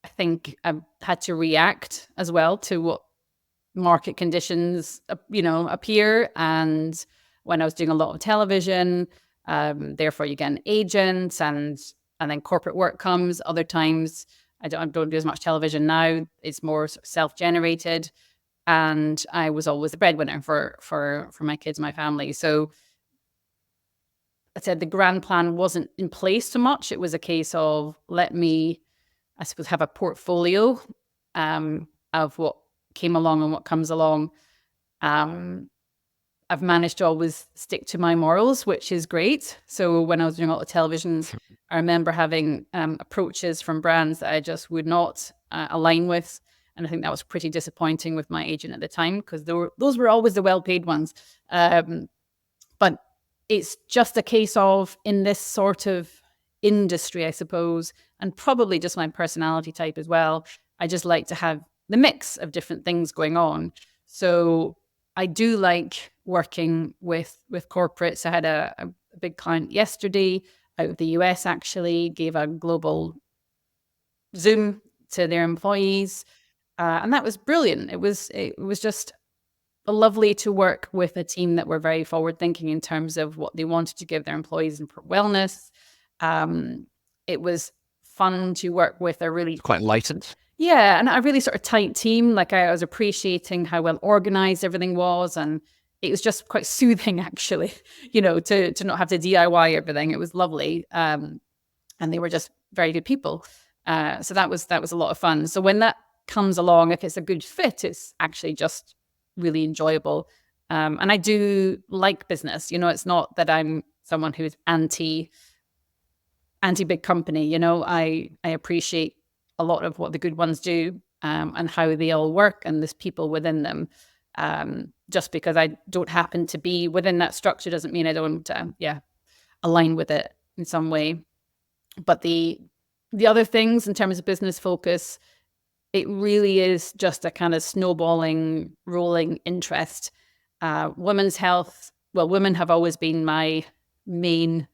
Speaker 1: I think I've had to react as well to what market conditions, appear. And when I was doing a lot of television, therefore you get agents, and then corporate work comes. Other times I don't do as much television now. It's more self-generated, and I was always the breadwinner for my kids, my family. So I said the grand plan wasn't in place so much. It was a case of, let me, I suppose, have a portfolio of what came along and what comes along. I've managed to always stick to my morals, which is great. So when I was doing a lot of television, I remember having approaches from brands that I just would not align with. And I think that was pretty disappointing with my agent at the time, because those were always the well-paid ones. But it's just a case of, in this sort of industry, I suppose, and probably just my personality type as well, I just like to have the mix of different things going on. So I do like working with corporates. I had a big client yesterday out of the US, actually, gave a global Zoom to their employees. And that was brilliant. It was just lovely to work with a team that were very forward thinking in terms of what they wanted to give their employees for wellness. It was fun to work with a really
Speaker 2: Quite enlightened.
Speaker 1: yeah, and a really sort of tight team. Like I was appreciating how well organized everything was, and it was just quite soothing actually, to not have to DIY everything. It was lovely. And they were just very good people. So that was a lot of fun. So when that comes along, if it's a good fit, it's actually just really enjoyable. And I do like business. It's not that I'm someone who's anti big company. I appreciate a lot of what the good ones do, and how they all work, and there's people within them. Just because I don't happen to be within that structure doesn't mean I don't align with it in some way. But the other things in terms of business focus, it really is just a kind of snowballing, rolling interest. Women's health, well, women have always been my main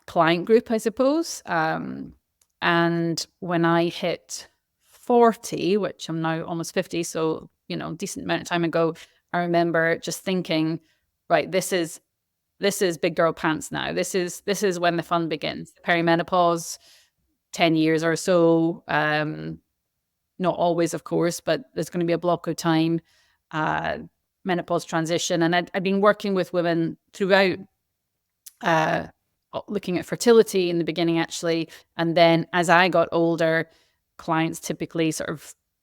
Speaker 1: client group, I suppose. And when I hit 40, which I'm now almost 50, so, decent amount of time ago, I remember just thinking, right, this is big girl pants now. This is when the fun begins. Perimenopause, 10 years or so. Not always, of course, but there's going to be a block of time. Menopause transition. And I'd been working with women throughout, looking at fertility in the beginning, actually. And then as I got older, clients typically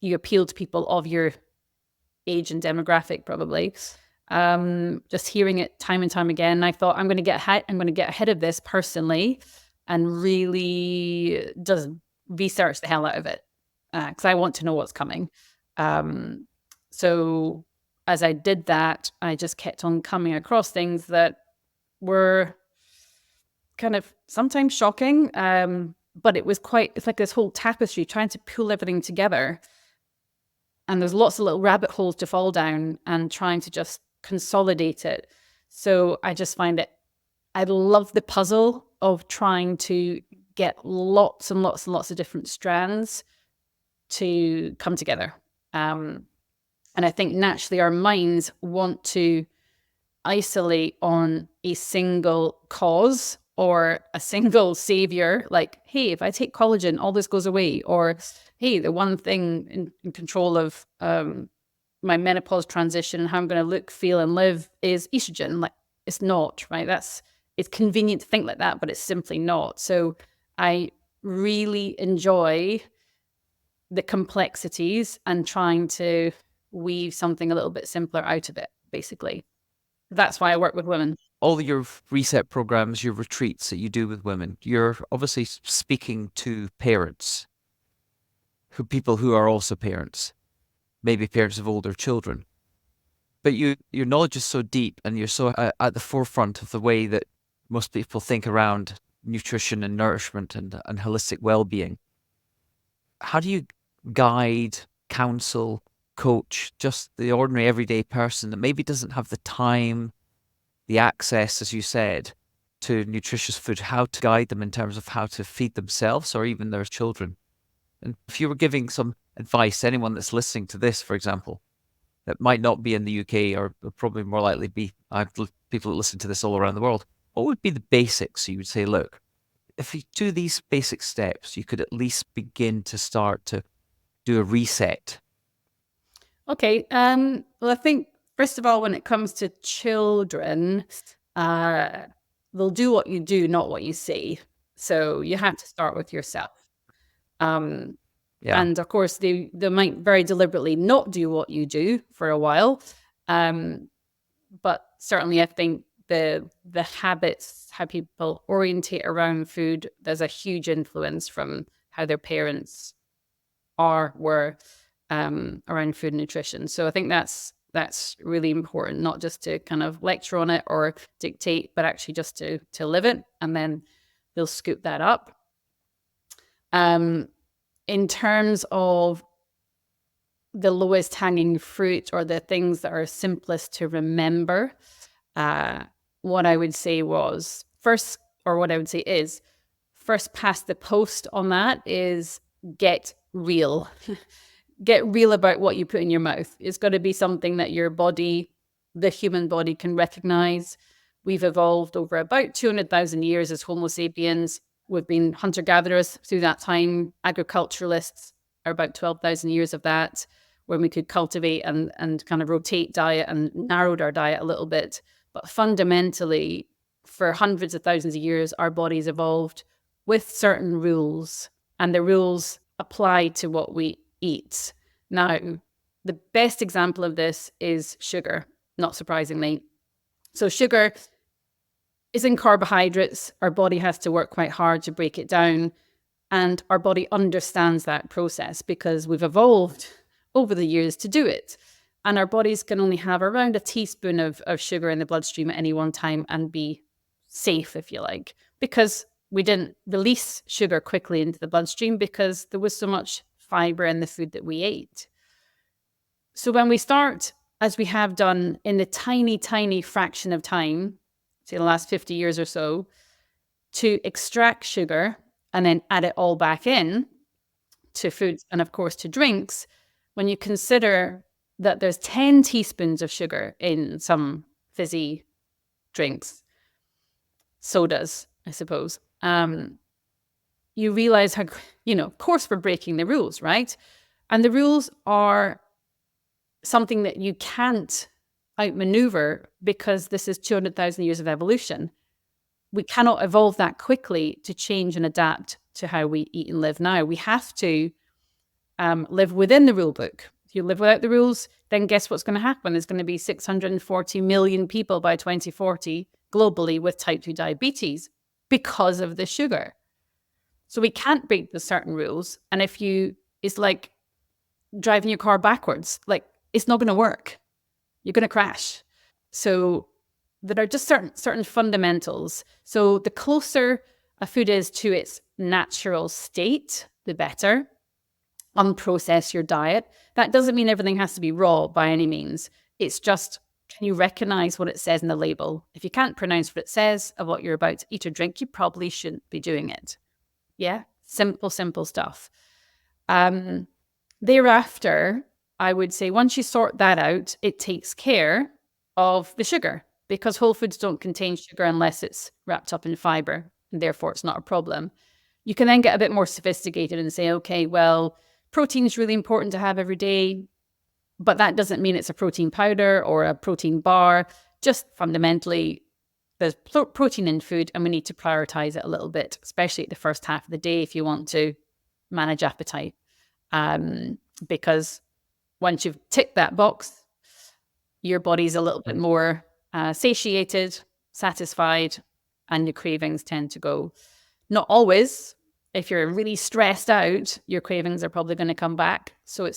Speaker 1: you appeal to people of your age and demographic, probably. Just hearing it time and time again, I thought I'm going to get ahead of this personally, and really just research the hell out of it, because I want to know what's coming. So as I did that, I just kept on coming across things that were kind of sometimes shocking, but it's like this whole tapestry trying to pull everything together. And there's lots of little rabbit holes to fall down and trying to just consolidate it. So I just find I love the puzzle of trying to get lots and lots and lots of different strands to come together. And I think naturally our minds want to isolate on a single cause or a single savior, like, hey, if I take collagen, all this goes away. Or, hey, the one thing in control of my menopause transition and how I'm going to look, feel, and live is estrogen. Like, it's not, right? It's convenient to think like that, but it's simply not. So I really enjoy the complexities and trying to weave something a little bit simpler out of it, basically. That's why I work with women.
Speaker 2: All your reset programs, your retreats that you do with women, you're obviously speaking to parents, people who are also parents, maybe parents of older children. But your knowledge is so deep, and you're so at the forefront of the way that most people think around nutrition and nourishment and holistic well-being. How do you guide, counsel, coach just the ordinary everyday person that maybe doesn't have the time, the access, as you said, to nutritious food, how to guide them in terms of how to feed themselves or even their children? And if you were giving some advice to anyone that's listening to this, for example, that might not be in the UK or probably more likely be people that listen to this all around the world, what would be the basics? You would say, look, if you do these basic steps, you could at least begin to start to do a reset.
Speaker 1: Okay. Well, I think, first of all, when it comes to children, they'll do what you do, not what you say. So you have to start with yourself. And of course, they might very deliberately not do what you do for a while. But certainly I think the habits, how people orientate around food, there's a huge influence from how their parents were around food and nutrition. So I think that's really important, not just to kind of lecture on it or dictate, but actually just to live it, and then they'll scoop that up. In terms of the lowest hanging fruit or the things that are simplest to remember, what I would say is first past the post on that is get real. get real about what you put in your mouth. It's got to be something that your body, the human body, can recognize. We've evolved over about 200,000 years as Homo sapiens. We've been hunter-gatherers through that time. Agriculturalists are about 12,000 years of that, when we could cultivate and kind of rotate diet and narrowed our diet a little bit. But fundamentally, for hundreds of thousands of years, our bodies evolved with certain rules, and the rules apply to what we eat. Now, the best example of this is sugar, not surprisingly. So sugar is in carbohydrates. Our body has to work quite hard to break it down. And our body understands that process because we've evolved over the years to do it. And our bodies can only have around a teaspoon of sugar in the bloodstream at any one time and be safe, if you like, because we didn't release sugar quickly into the bloodstream because there was so much fiber in the food that we ate. So when we start, as we have done in the tiny, tiny fraction of time, say the last 50 years or so, to extract sugar and then add it all back in to foods and, of course, to drinks, when you consider that there's 10 teaspoons of sugar in some fizzy drinks, sodas, I suppose, you realize how, of course, we're breaking the rules, right? And the rules are something that you can't outmaneuver because this is 200,000 years of evolution. We cannot evolve that quickly to change and adapt to how we eat and live now. We have to live within the rule book. If you live without the rules, then guess what's going to happen? There's going to be 640 million people by 2040 globally with type 2 diabetes because of the sugar. So we can't break the certain rules. And it's like driving your car backwards. Like, it's not going to work. You're going to crash. So there are just certain fundamentals. So the closer a food is to its natural state, the better. Unprocess your diet. That doesn't mean everything has to be raw by any means. It's just, can you recognize what it says in the label? If you can't pronounce what it says of what you're about to eat or drink, you probably shouldn't be doing it. Yeah, simple stuff. Thereafter, I would say once you sort that out, it takes care of the sugar, because whole foods don't contain sugar unless it's wrapped up in fiber, and therefore it's not a problem. You can then get a bit more sophisticated and say, okay, well, protein is really important to have every day, but that doesn't mean it's a protein powder or a protein bar. Just fundamentally, there's protein in food and we need to prioritize it a little bit, especially at the first half of the day if you want to manage appetite. Because once you've ticked that box, your body's a little bit more satiated, satisfied, and your cravings tend to go. Not always. If you're really stressed out, your cravings are probably going to come back. So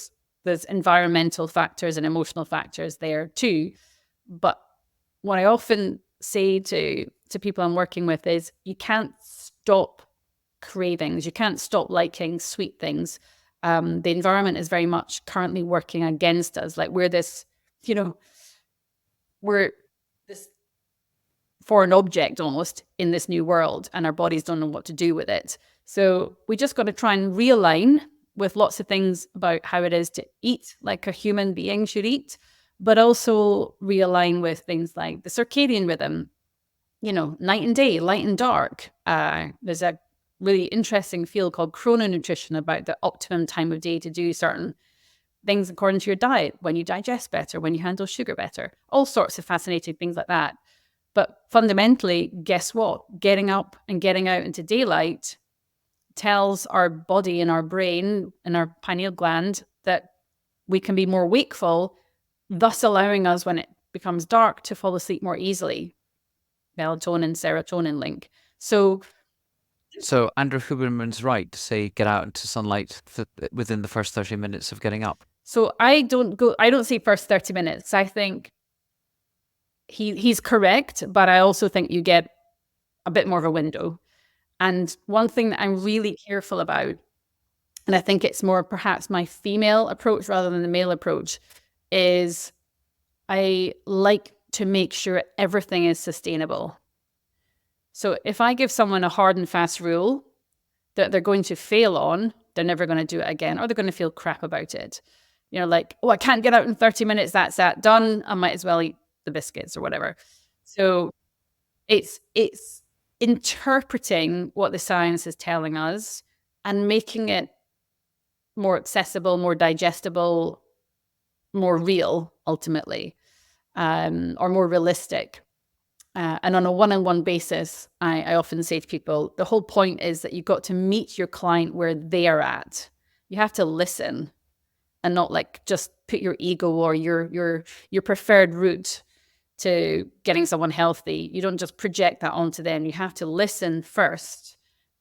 Speaker 1: there's environmental factors and emotional factors there too. But what I often say to people I'm working with is you can't stop cravings. You can't stop liking sweet things. The environment is very much currently working against us. Like we're this foreign object almost in this new world, and our bodies don't know what to do with it. So we just got to try and realign with lots of things about how it is to eat like a human being should eat, but also realign with things like the circadian rhythm, night and day, light and dark. There's a really interesting field called chrononutrition about the optimum time of day to do certain things according to your diet, when you digest better, when you handle sugar better, all sorts of fascinating things like that. But fundamentally, guess what? Getting up and getting out into daylight tells our body and our brain and our pineal gland that we can be more wakeful, thus allowing us, when it becomes dark, to fall asleep more easily. Melatonin, serotonin link. So
Speaker 2: Andrew Huberman's right to say get out into sunlight within the first 30 minutes of getting up.
Speaker 1: So I don't say first 30 minutes. I think he's correct, but I also think you get a bit more of a window. And one thing that I'm really careful about, and I think it's more perhaps my female approach rather than the male approach, is I like to make sure everything is sustainable. So if I give someone a hard and fast rule that they're going to fail on, they're never going to do it again, or they're going to feel crap about it. Like, oh, I can't get out in 30 minutes. That's that done. I might as well eat the biscuits or whatever. So it's interpreting what the science is telling us and making it more accessible, more digestible, more real, ultimately, or more realistic. And on a one-on-one basis, I often say to people, the whole point is that you've got to meet your client where they're at. You have to listen and not like just put your ego or your preferred route to getting someone healthy. You don't just project that onto them. You have to listen first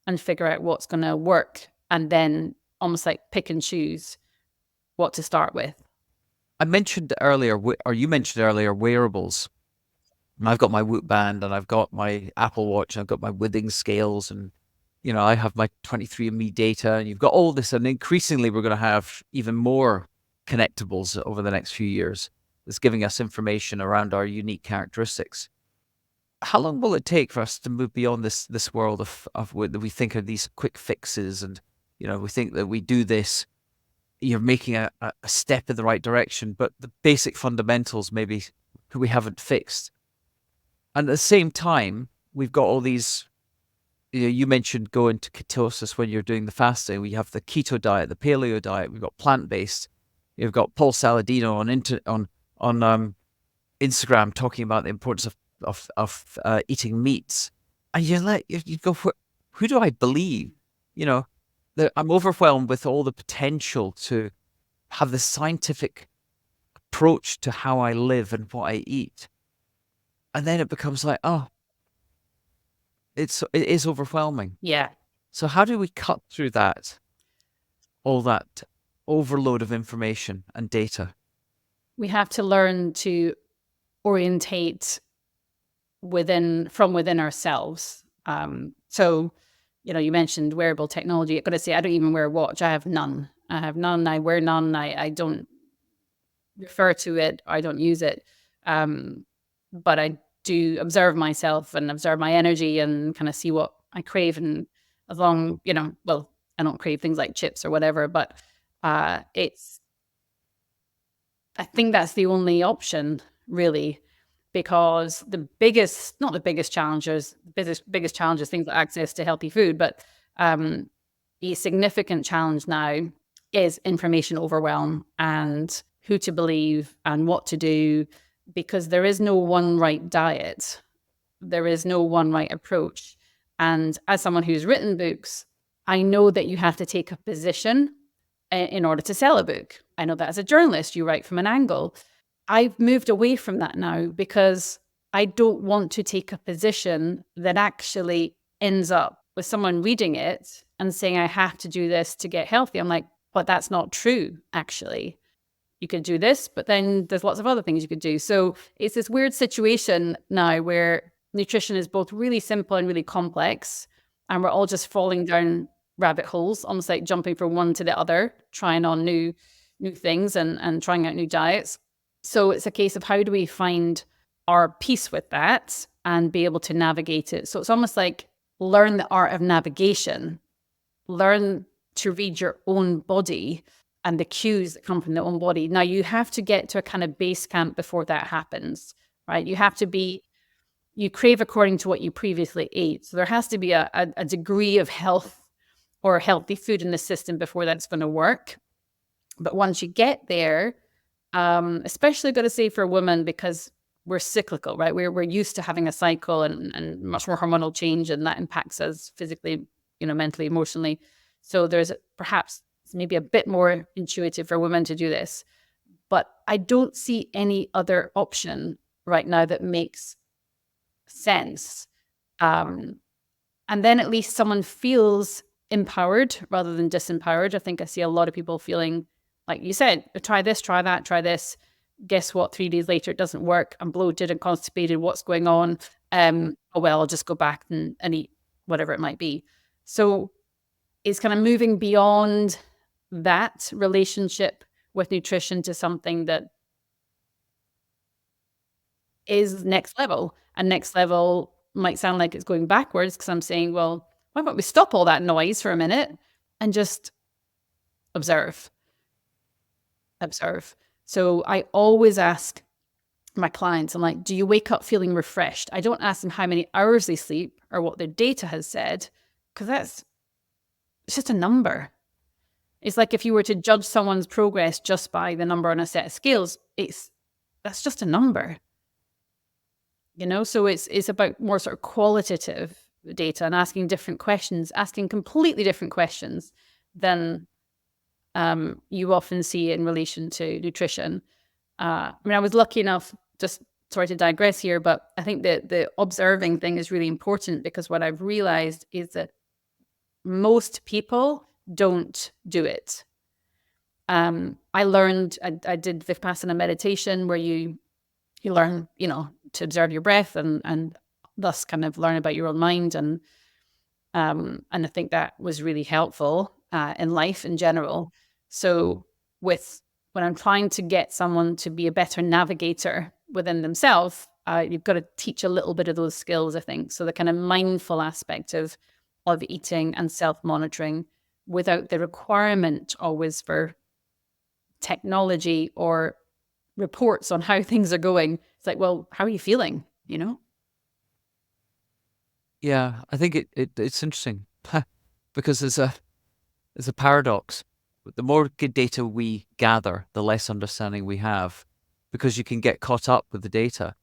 Speaker 1: and figure out what's going to work, and then almost like pick and choose what to start with.
Speaker 2: I mentioned earlier, or you mentioned earlier, wearables. And I've got my Whoop band, and I've got my Apple Watch, and I've got my Withing scales, and I have my 23andMe data, and you've got all this, and increasingly we're going to have even more connectables over the next few years. That's giving us information around our unique characteristics. How long will it take for us to move beyond this world of what we think are these quick fixes, and we think that we do this, you're making a step in the right direction, but the basic fundamentals maybe we haven't fixed. And at the same time, we've got all these, you mentioned going to ketosis when you're doing the fasting. We have the keto diet, the paleo diet. We've got plant-based. You've got Paul Saladino on Instagram talking about the importance of eating meats. And you're like, you go, who do I believe? I'm overwhelmed with all the potential to have this scientific approach to how I live and what I eat. And then it becomes like, it is overwhelming.
Speaker 1: Yeah.
Speaker 2: So how do we cut through all that overload of information and data?
Speaker 1: We have to learn to orientate from within ourselves. So, you mentioned wearable technology. I've got to say, I don't even wear a watch. I have none. I wear none. I don't refer to it. I don't use it. But I do observe myself and observe my energy and kind of see what I crave. And as long, well, I don't crave things like chips or whatever, but I think that's the only option, really, because not the biggest challenges, biggest challenges, things like access to healthy food, but a significant challenge now is information overwhelm and who to believe and what to do, because there is no one right diet. There is no one right approach. And as someone who's written books, I know that you have to take a position in order to sell a book. I know that as a journalist, you write from an angle. I've moved away from that now because I don't want to take a position that actually ends up with someone reading it and saying, I have to do this to get healthy. I'm like, but that's not true, actually. You could do this, but then there's lots of other things you could do. So it's this weird situation now where nutrition is both really simple and really complex, and we're all just falling down rabbit holes, almost like jumping from one to the other, trying on new things and trying out new diets. So it's a case of how do we find our peace with that and be able to navigate it. So it's almost like learn the art of navigation, learn to read your own body and the cues that come from the own body. Now, you have to get to a kind of base camp before that happens, right? You crave according to what you previously ate. So there has to be a degree of health or healthy food in the system before that's going to work. But once you get there, especially got to say for women, because we're cyclical, right? We're used to having a cycle and much more hormonal change, and that impacts us physically, mentally, emotionally. So there's perhaps maybe a bit more intuitive for women to do this. But I don't see any other option right now that makes sense. And then at least someone feels empowered rather than disempowered. I think I see a lot of people feeling, like you said, try this, try that, try this. Guess what? 3 days later, it doesn't work. I'm bloated and constipated. What's going on? Oh, well, I'll just go back and eat whatever it might be. So it's kind of moving beyond that relationship with nutrition to something that is next level. And next level might sound like it's going backwards, because I'm saying, well, why don't we stop all that noise for a minute and just observe. So I always ask my clients, I'm like, do you wake up feeling refreshed? I don't ask them how many hours they sleep or what their data has said, because it's just a number. It's like if you were to judge someone's progress just by the number on a set of scales, that's just a number. So it's about more sort of qualitative data and asking different questions, asking completely different questions than you often see in relation to nutrition. I was lucky enough, just sorry to digress here, but I think that the observing thing is really important, because what I've realized is that most people don't do it. I learned, I did Vipassana meditation, where you learn, to observe your breath and thus kind of learn about your own mind. And I think that was really helpful in life in general. So when I'm trying to get someone to be a better navigator within themselves, you've got to teach a little bit of those skills, I think. So the kind of mindful aspect of eating and self-monitoring, without the requirement always for technology or reports on how things are going. It's like, well, how are you feeling?
Speaker 2: Yeah, I think it's interesting because there's a paradox. The more good data we gather, the less understanding we have, because you can get caught up with the data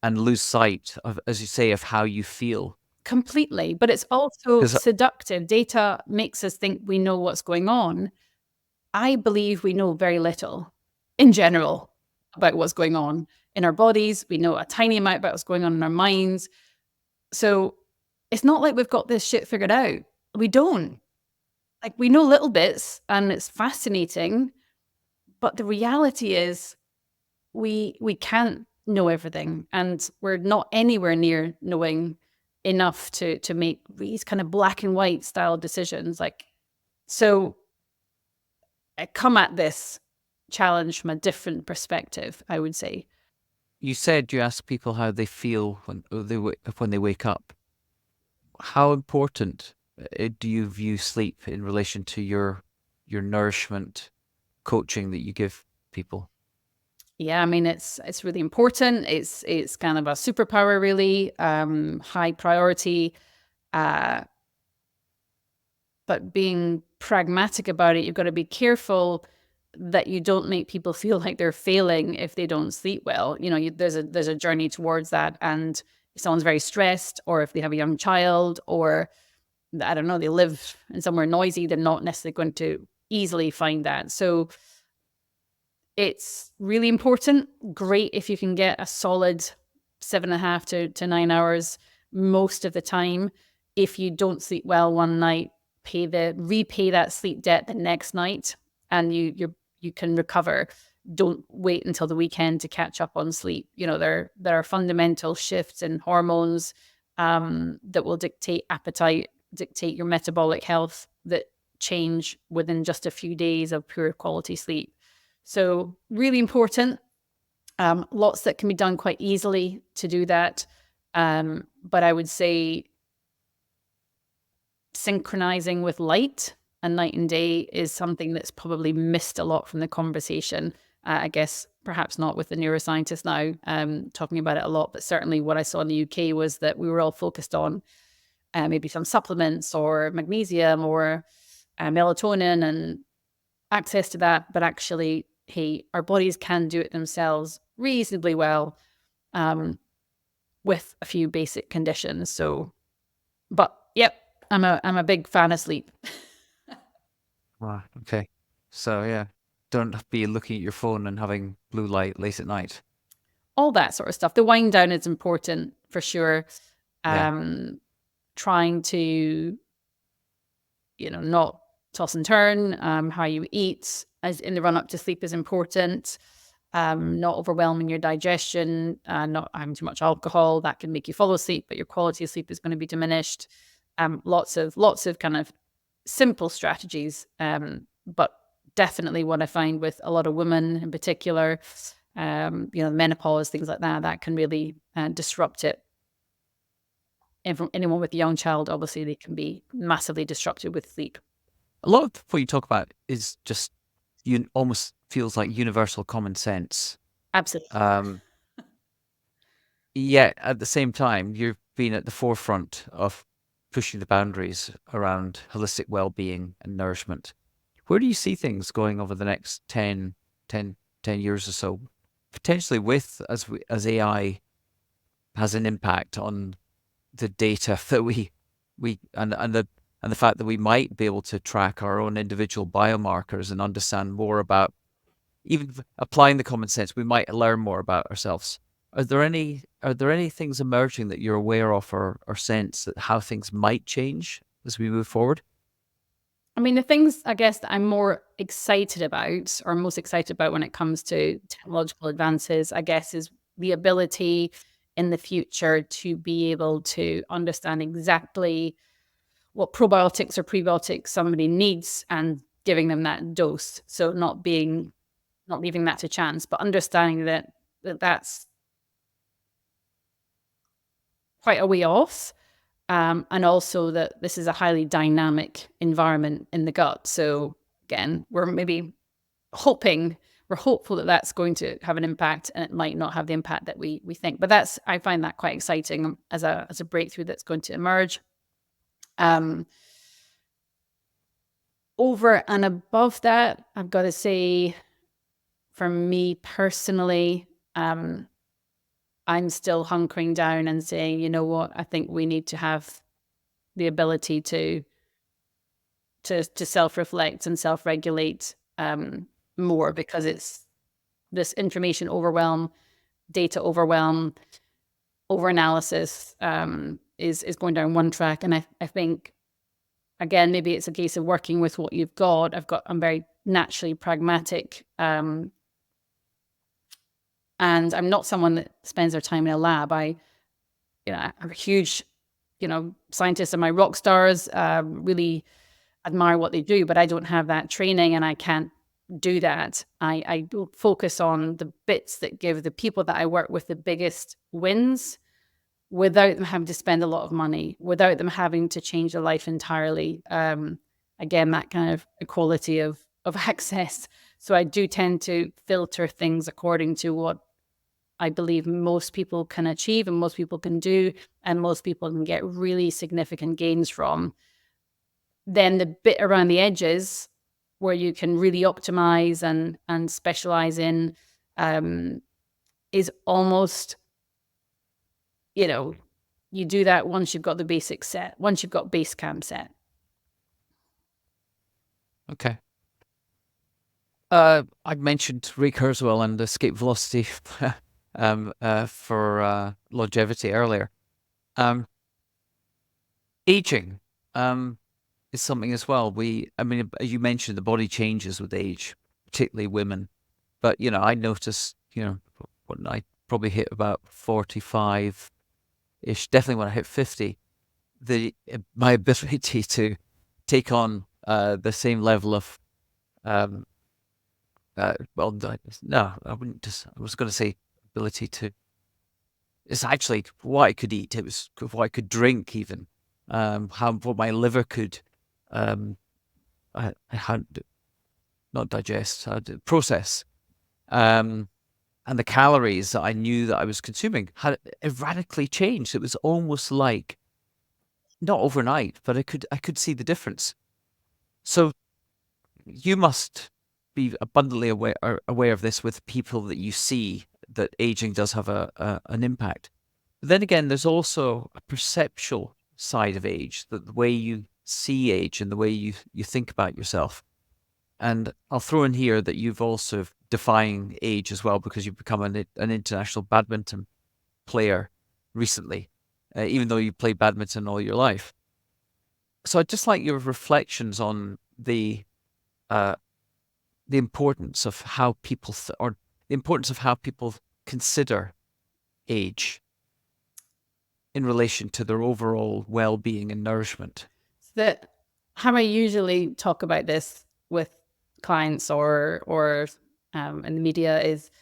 Speaker 2: and lose sight of, as you say, of how you feel.
Speaker 1: Completely. But it's also
Speaker 2: 'Cause
Speaker 1: seductive. Data makes us think we know what's going on. I believe we know very little in general about what's going on in our bodies. We know a tiny amount about what's going on in our minds. So it's not like we've got this shit figured out. We don't. Like, we know little bits and it's fascinating, but the reality is we can't know everything, and we're not anywhere near knowing enough to make these kind of black and white style decisions. So I come at this challenge from a different perspective, I would say.
Speaker 2: you said you ask people how they feel when they wake up. How important do you view sleep in relation to your nourishment coaching that you give people?
Speaker 1: Yeah, it's really important. It's kind of a superpower, really, high priority. But being pragmatic about it, you've got to be careful that you don't make people feel like they're failing if they don't sleep well. There's a journey towards that, and if someone's very stressed, or if they have a young child, or I don't know, they live in somewhere noisy, they're not necessarily going to easily find that. So it's really important. Great if you can get a solid 7.5 to 9 hours most of the time. If you don't sleep well one night, repay that sleep debt the next night, and you can recover. Don't wait until the weekend to catch up on sleep. There are fundamental shifts in hormones that will dictate appetite, dictate your metabolic health, that change within just a few days of poor quality sleep. So really important. Lots that can be done quite easily to do that. But I would say synchronizing with light and night and day is something that's probably missed a lot from the conversation. I guess perhaps not with the neuroscientists now talking about it a lot, but certainly what I saw in the UK was that we were all focused on maybe some supplements or magnesium or melatonin and access to that, but actually, hey, our bodies can do it themselves reasonably well with a few basic conditions. So, but yep, I'm a big fan of sleep.
Speaker 2: Wow. Okay. So yeah, don't be looking at your phone and having blue light late at night.
Speaker 1: All that sort of stuff. The wind down is important for sure. Trying to, not toss and turn. How you eat as in the run up to sleep is important. Not overwhelming your digestion, not having too much alcohol. That can make you fall asleep, but your quality of sleep is going to be diminished. Lots of kind of simple strategies, but definitely what I find with a lot of women in particular, menopause, things like that can really disrupt it. And from anyone with a young child, obviously, they can be massively disrupted with sleep.
Speaker 2: A lot of what you talk about is just almost feels like universal common sense.
Speaker 1: Absolutely.
Speaker 2: Yet at the same time, you've been at the forefront of pushing the boundaries around holistic well-being and nourishment. Where do you see things going over the next 10 years or so? Potentially with, as AI has an impact on the data that and the fact that we might be able to track our own individual biomarkers and understand more about, even applying the common sense, we might learn more about ourselves. Are there any things emerging that you're aware of or sense that how things might change as we move forward?
Speaker 1: I mean, the things I guess that I'm more excited about, or most excited about when it comes to technological advances, I guess, is the ability in the future to be able to understand exactly what probiotics or prebiotics somebody needs and giving them that dose. So not leaving that to chance, but understanding that's quite a way off. And also that this is a highly dynamic environment in the gut. So again, we're hopeful that that's going to have an impact, and it might not have the impact that we think. But I find that quite exciting as a breakthrough that's going to emerge. Um, Over and above that, I've got to say, for me personally, I'm still hunkering down and saying, you know what, I think we need to have the ability to self-reflect and self-regulate more, because it's this information overwhelm, data overwhelm, overanalysis is going down one track. And I think, again, maybe it's a case of working with what you've got. I'm very naturally pragmatic, and I'm not someone that spends their time in a lab. I'm a huge, scientists are my rock stars. Really admire what they do, but I don't have that training and I can't do that. I will focus on the bits that give the people that I work with the biggest wins, without them having to spend a lot of money, without them having to change their life entirely. Again, that kind of equality of access. So I do tend to filter things according to what I believe most people can achieve and most people can do, and most people can get really significant gains from. Then the bit around the edges where you can really optimize and specialize in, is almost, you do that once you've got the basics set, once you've got base camp set.
Speaker 2: Okay. I mentioned Ray Kurzweil and escape velocity for longevity earlier. Aging is something as well. As you mentioned, the body changes with age, particularly women. But I noticed, when I probably hit about 45-ish, definitely when I hit 50, my ability to take on the same level of no, I wouldn't I was going to say ability to. It's actually what I could eat. It was what I could drink, even what my liver could, I had not digest, process, and the calories that I knew that I was consuming had radically changed. It was almost like, not overnight, but I could see the difference. So you must be abundantly aware of this with people that you see, that aging does have an impact. But then again, there's also a perceptual side of age, that the way you see age and the way you think about yourself. And I'll throw in here that you've also defined age as well, because you've become an international badminton player recently, even though you played badminton all your life. So I'd just like your reflections on the importance of how people or the importance of how people consider age in relation to their overall well-being and nourishment.
Speaker 1: That how I usually talk about this with clients or in the media is,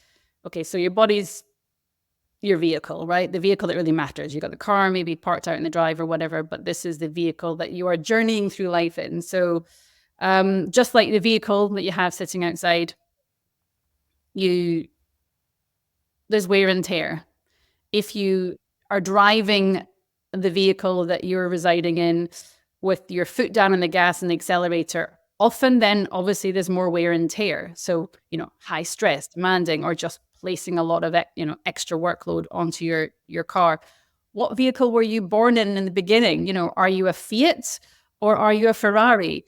Speaker 1: okay, so your body's your vehicle, right? The vehicle that really matters. You got the car maybe parked out in the drive or whatever, but this is the vehicle that you are journeying through life in. So Just like the vehicle that you have sitting outside, there's wear and tear. If you are driving the vehicle that you're residing in with your foot down on the gas and the accelerator, often then obviously there's more wear and tear. So, high stress, demanding, or just placing a lot of, extra workload onto your car. What vehicle were you born in the beginning? Are you a Fiat or are you a Ferrari?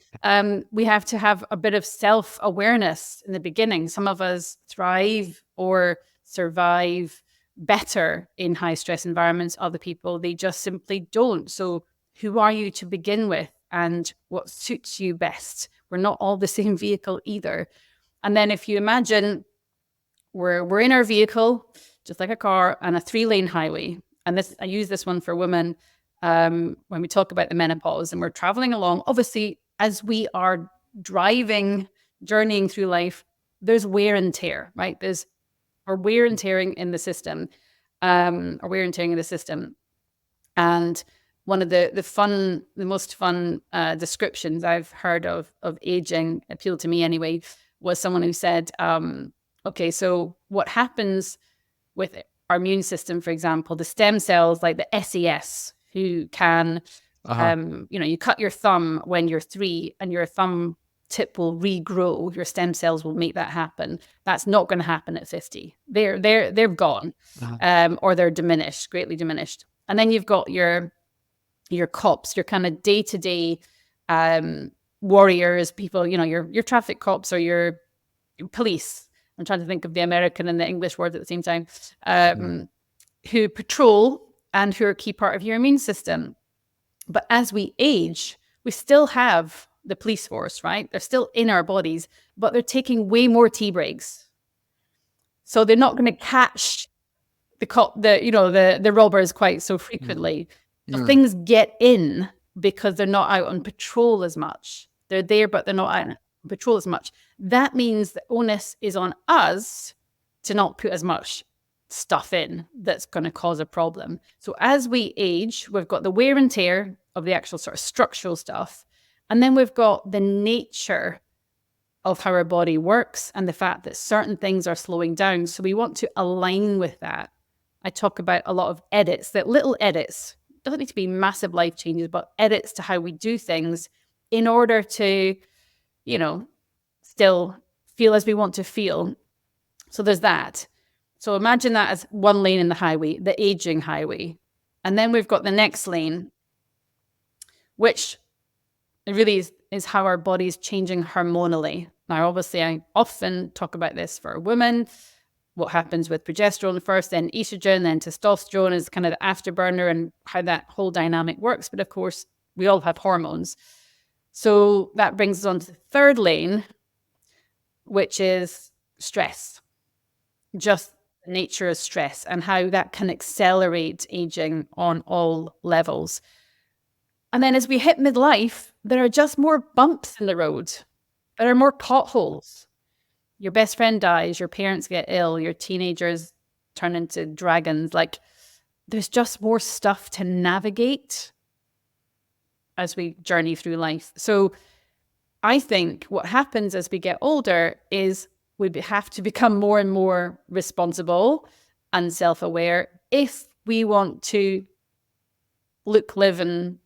Speaker 1: We have to have a bit of self-awareness in the beginning. Some of us thrive or survive better in high stress environments. Other people, they just simply don't. So who are you to begin with and what suits you best? We're not all the same vehicle either. And then if you imagine we're in our vehicle, just like a car, on a 3-lane highway. And I use this one for women when we talk about the menopause, and we're traveling along. Obviously, as we are journeying through life, there's wear and tear, right? There's wear and tearing in the system, And one of the most fun descriptions I've heard of aging, appealed to me anyway, was someone who said, okay, so what happens with our immune system, for example, the stem cells like the SES, who can, you cut your thumb when you're 3 and your thumb tip will regrow, your stem cells will make that happen. That's not going to happen at 50. They're gone, or they're diminished, greatly diminished. And then you've got your cops, your kind of day-to-day warriors, people, your traffic cops or your police. I'm trying to think of the American and the English word at the same time, who patrol and who are a key part of your immune system. But as we age, we still have the police force, right? They're still in our bodies, but they're taking way more tea breaks. So they're not going to catch the robbers quite so frequently. So things get in because they're not out on patrol as much. They're there, but they're not out on patrol as much. That means the onus is on us to not put as much stuff in that's going to cause a problem. So as we age, we've got the wear and tear of the actual sort of structural stuff. And then we've got the nature of how our body works and the fact that certain things are slowing down. So we want to align with that. I talk about a lot of edits, that little edits, doesn't need to be massive life changes, but edits to how we do things in order to, still feel as we want to feel. So there's that. So imagine that as one lane in the highway, the aging highway. And then we've got the next lane, which really is how our body's changing hormonally. Now, obviously, I often talk about this for women. What happens with progesterone first, then estrogen, then testosterone is kind of the afterburner and how that whole dynamic works. But of course, we all have hormones. So that brings us on to the third lane, which is stress. Just the nature of stress and how that can accelerate aging on all levels. And then as we hit midlife, there are just more bumps in the road. There are more potholes. Your best friend dies, your parents get ill, your teenagers turn into dragons. Like, there's just more stuff to navigate as we journey through life. So I think what happens as we get older is we have to become more and more responsible and self-aware if we want to look, live, and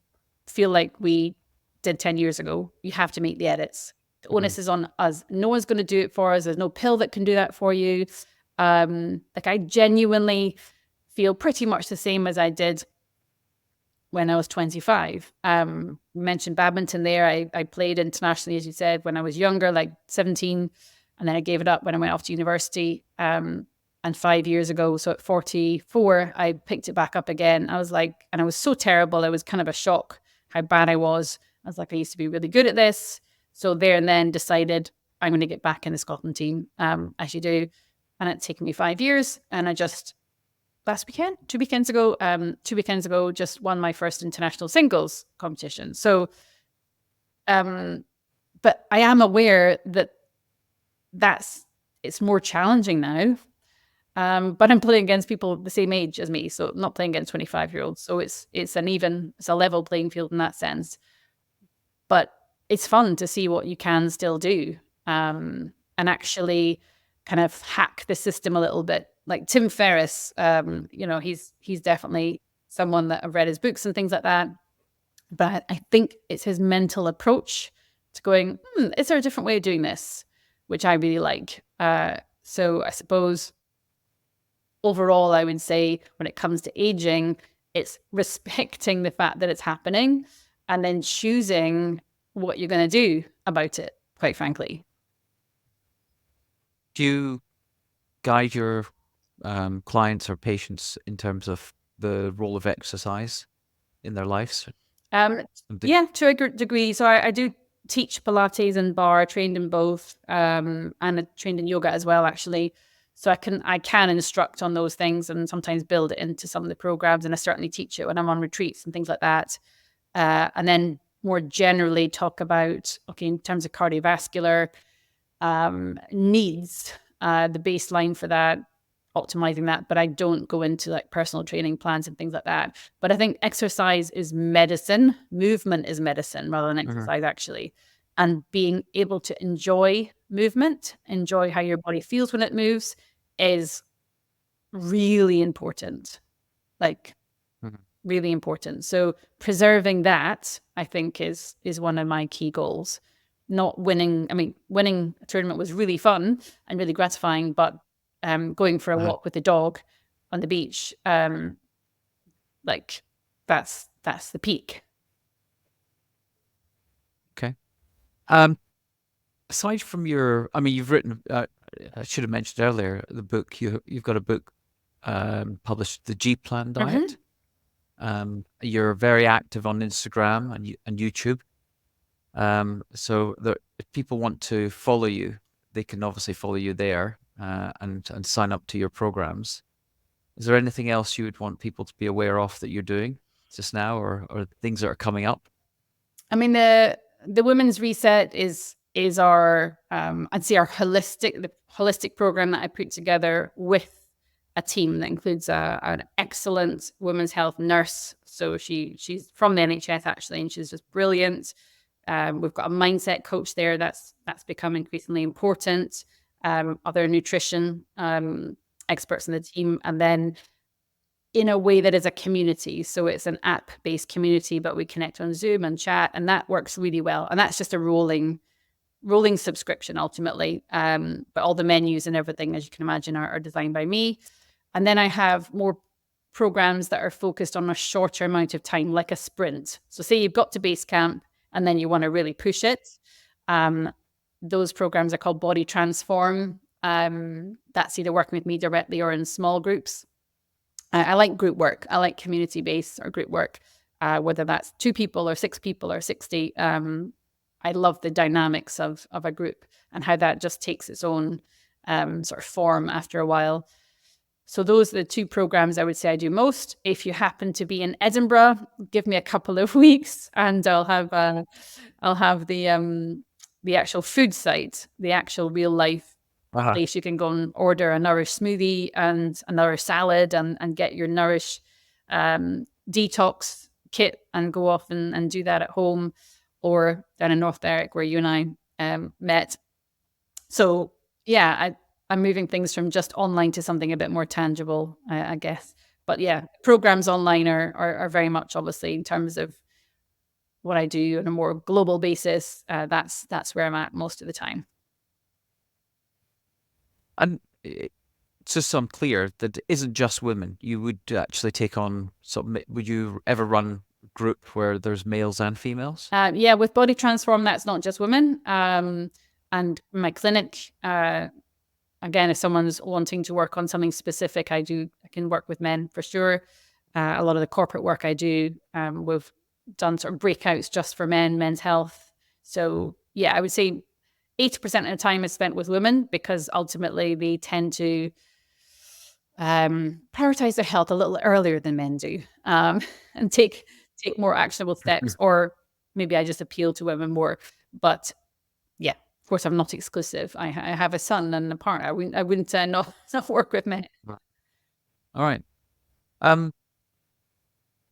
Speaker 1: feel like we did 10 years ago. You have to make the edits. The onus is on us. No one's going to do it for us. There's no pill that can do that for you. I genuinely feel pretty much the same as I did when I was 25. You mentioned badminton there. I played internationally, as you said, when I was younger, like 17. And then I gave it up when I went off to university. And 5 years ago, so at 44, I picked it back up again. I was like, and I was so terrible. It was kind of a shock how bad I was. I was like, I used to be really good at this. So there and then decided I'm going to get back in the Scotland team, as you do. And it's taken me 5 years. And I just, two weekends ago, just won my first international singles competition. So, but I am aware that it's more challenging now. But I'm playing against people the same age as me. So I'm not playing against 25-years. So it's a level playing field in that sense. But it's fun to see what you can still do, and actually kind of hack the system a little bit. Like Tim Ferriss, he's definitely someone that I've read his books and things like that. But I think it's his mental approach to going, is there a different way of doing this? Which I really like. So I suppose overall, I would say when it comes to aging, it's respecting the fact that it's happening and then choosing what you're going to do about it, quite frankly.
Speaker 2: Do you guide your clients or patients in terms of the role of exercise in their lives?
Speaker 1: Yeah, to a degree. So I do teach Pilates and bar, trained in both, and I trained in yoga as well, actually. So I can instruct on those things and sometimes build it into some of the programs. And I certainly teach it when I'm on retreats and things like that. And then more generally talk about, okay, in terms of cardiovascular needs, the baseline for that, optimizing that, but I don't go into like personal training plans and things like that. But I think exercise is medicine, movement is medicine rather than exercise, actually. And being able to enjoy movement, enjoy how your body feels when it moves, is really important. Like really important. So preserving that, I think, is one of my key goals. Not winning. I mean, winning a tournament was really fun and really gratifying, but going for a walk with the dog on the beach, like that's the peak.
Speaker 2: Okay. Aside from your, I mean, you've written. I should have mentioned earlier the book. You've got a book published, the G Plan Diet. You're very active on Instagram and YouTube. So if people want to follow you, they can obviously follow you there and sign up to your programs. Is there anything else you would want people to be aware of that you're doing just now, or things that are coming up?
Speaker 1: I mean, the Women's Reset is our I'd say our holistic program that I put together with a team that includes an excellent women's health nurse. So she's from the NHS actually, and she's just brilliant. We've got a mindset coach there that's become increasingly important. Other nutrition experts in the team, and then in a way that is a community. So it's an app-based community, but we connect on Zoom and chat, and that works really well. And that's just a rolling subscription ultimately. But all the menus and everything, as you can imagine, are designed by me. And then I have more programs that are focused on a shorter amount of time, like a sprint. So say you've got to base camp and then you want to really push it. Those programs are called Body Transform. That's either working with me directly or in small groups. I like group work. I like community-based or group work, whether that's 2 people or 6 people or 60. I love the dynamics of a group and how that just takes its own sort of form after a while. So those are the 2 programs I would say I do most. If you happen to be in Edinburgh, give me a couple of weeks and I'll have the actual food site, the actual real life place you can go and order a Nourish smoothie and a Nourish salad and get your Nourish detox kit and go off and do that at home, or down in North Derrick where you and I met. So yeah, I'm moving things from just online to something a bit more tangible, I guess. But yeah, programs online are very much obviously in terms of what I do on a more global basis. That's where I'm at most of the time.
Speaker 2: And just so I'm clear, that isn't just women. You would actually take on would you ever run a group where there's males and females?
Speaker 1: Yeah, with Body Transform, that's not just women. And my clinic, again, if someone's wanting to work on something specific, I can work with men for sure. A lot of the corporate work I do, we've done sort of breakouts just for men's health. So yeah, I would say 80% of the time is spent with women because ultimately they tend to prioritize their health a little earlier than men do, and take more actionable steps. Or maybe I just appeal to women more. But yeah, of course, I'm not exclusive. I have a son and a partner. I wouldn't not work with men.
Speaker 2: All right.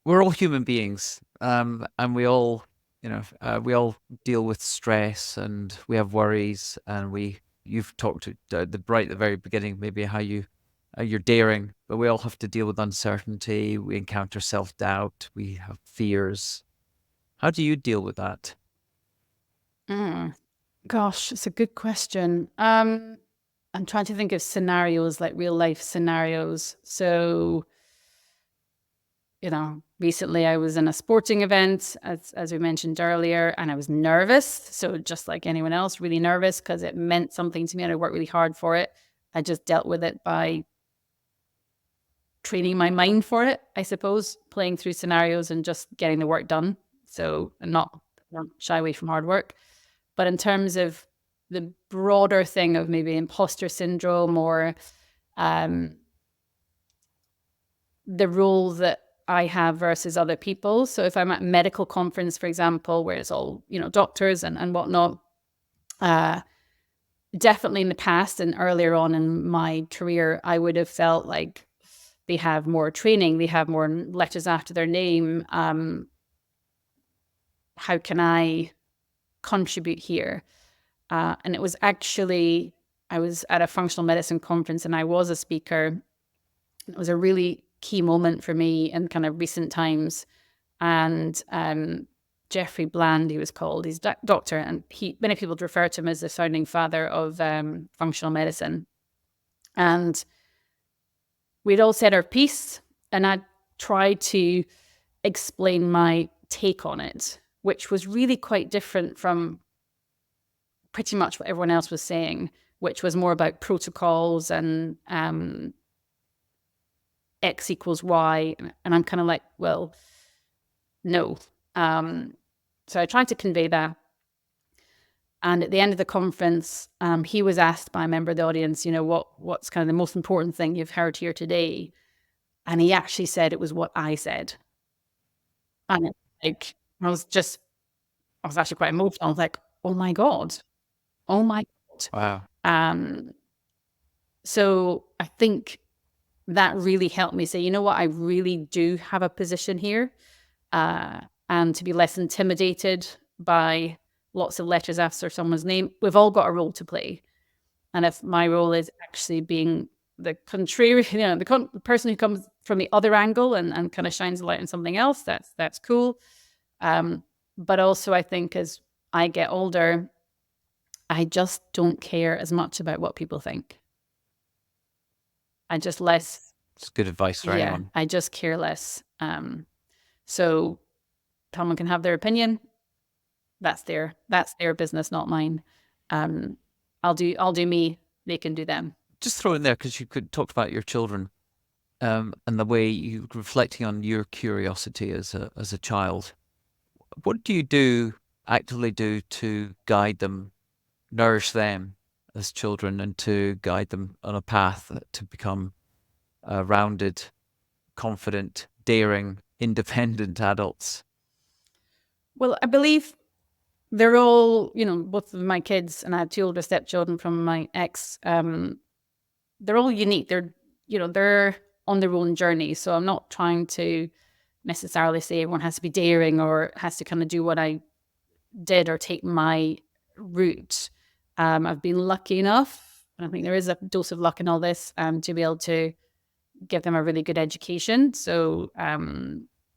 Speaker 2: We're all human beings, and we all we all deal with stress and we have worries, and you've talked at right at the very beginning, maybe how you're daring, but we all have to deal with uncertainty. We encounter self-doubt. We have fears. How do you deal with that?
Speaker 1: Mm. Gosh, it's a good question. I'm trying to think of scenarios, like real life scenarios. So, recently I was in a sporting event, as we mentioned earlier, and I was nervous. So just like anyone else, really nervous because it meant something to me and I worked really hard for it. I just dealt with it by training my mind for it, I suppose, playing through scenarios and just getting the work done. So, and not shy away from hard work. But in terms of the broader thing of maybe imposter syndrome or the role that I have versus other people. So if I'm at a medical conference, for example, where it's all, doctors and whatnot, definitely in the past and earlier on in my career, I would have felt like they have more training, they have more letters after their name. How can I contribute here? And it was actually, I was at a functional medicine conference and I was a speaker. It was a really key moment for me in kind of recent times. And Jeffrey Bland, he was called, he's a doctor, and many people refer to him as the founding father of functional medicine. And we'd all said our piece, and I tried to explain my take on it, which was really quite different from pretty much what everyone else was saying, which was more about protocols and X equals Y. And I'm kind of like, well, no. So I tried to convey that. And at the end of the conference, he was asked by a member of the audience, what's kind of the most important thing you've heard here today? And he actually said it was what I said. And I was actually quite emotional. I was like, oh my God. Oh my God.
Speaker 2: Wow.
Speaker 1: So I think that really helped me say, you know what, I really do have a position here, and to be less intimidated by lots of letters after someone's name. We've all got a role to play. And if my role is actually being the contrary, the person who comes from the other angle and kind of shines a light on something else, that's cool. But also I think as I get older, I just don't care as much about what people think. I just less.
Speaker 2: It's good advice for anyone.
Speaker 1: I just care less. So someone can have their opinion. That's their business, not mine. I'll do me. They can do them.
Speaker 2: Just throw in there, because you could talk about your children, and the way you reflecting on your curiosity as a child. What do you actively do to guide them, nourish them as children, and to guide them on a path to become rounded, confident, daring, independent adults?
Speaker 1: Well, I believe they're all, both of my kids, and I have 2 older stepchildren from my ex. They're all unique. They're on their own journey. So I'm not trying to necessarily say everyone has to be daring or has to kind of do what I did or take my route. I've been lucky enough, and I think there is a dose of luck in all this, to be able to give them a really good education. So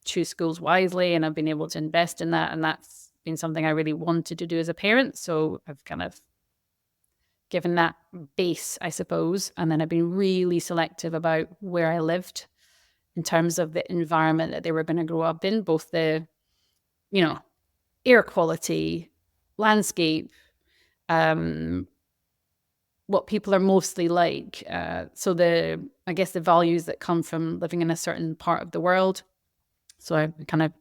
Speaker 1: choose schools wisely, and I've been able to invest in that. And that's been something I really wanted to do as a parent. So I've kind of given that base, I suppose. And then I've been really selective about where I lived in terms of the environment that they were going to grow up in, both the, air quality, landscape, what people are mostly like. So I guess the values that come from living in a certain part of the world. So I kind of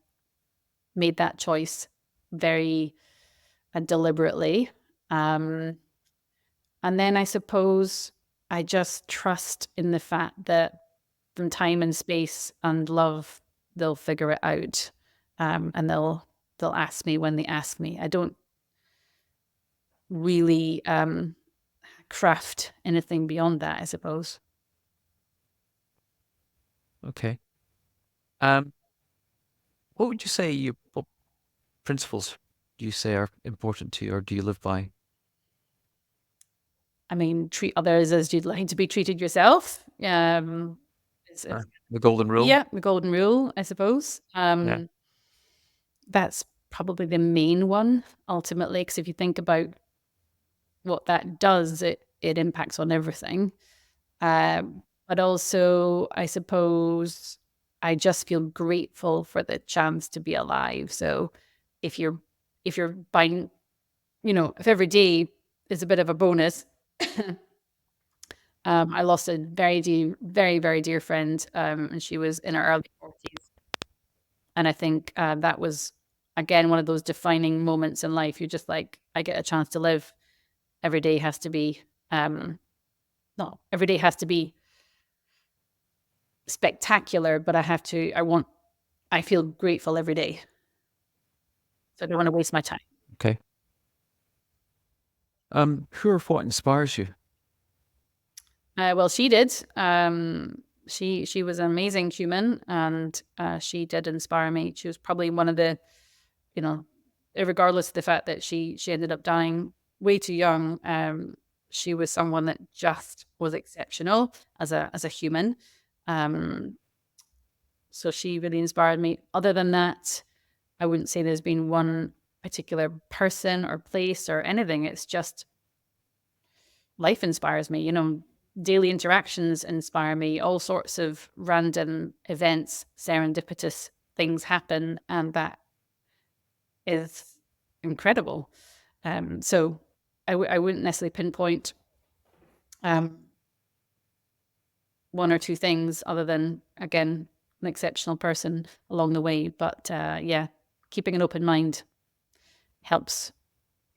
Speaker 1: made that choice very deliberately. And then I suppose I just trust in the fact that from time and space and love, they'll figure it out. And they'll ask me when they ask me. I don't really craft anything beyond that, I suppose.
Speaker 2: Okay. What would you say principles do you say are important to you, or do you live by?
Speaker 1: I mean, treat others as you'd like to be treated yourself. It's
Speaker 2: The golden rule?
Speaker 1: yeah, the golden rule, I suppose.
Speaker 2: Yeah.
Speaker 1: That's probably the main one ultimately, because if you think about what that does, it impacts on everything. But also, I suppose I just feel grateful for the chance to be alive. So if you're buying, if every day is a bit of a bonus. I lost a very, very dear friend, and she was in her early 40s. And I think that was, again, one of those defining moments in life. You're just like, I get a chance to live. Every day has to be, no, every day has to be spectacular, but I feel grateful every day. So I don't want to waste my time.
Speaker 2: Okay. Who or what inspires you?
Speaker 1: Well, she did. She was an amazing human, and she did inspire me. She was probably one of the, regardless of the fact that she ended up dying way too young. She was someone that just was exceptional as a human. So she really inspired me. Other than that, I wouldn't say there's been one particular person or place or anything. It's just life inspires me. Daily interactions inspire me. All sorts of random events, serendipitous things happen, and that is incredible. So I wouldn't necessarily pinpoint one or two things other than, again, an exceptional person along the way. But yeah, keeping an open mind helps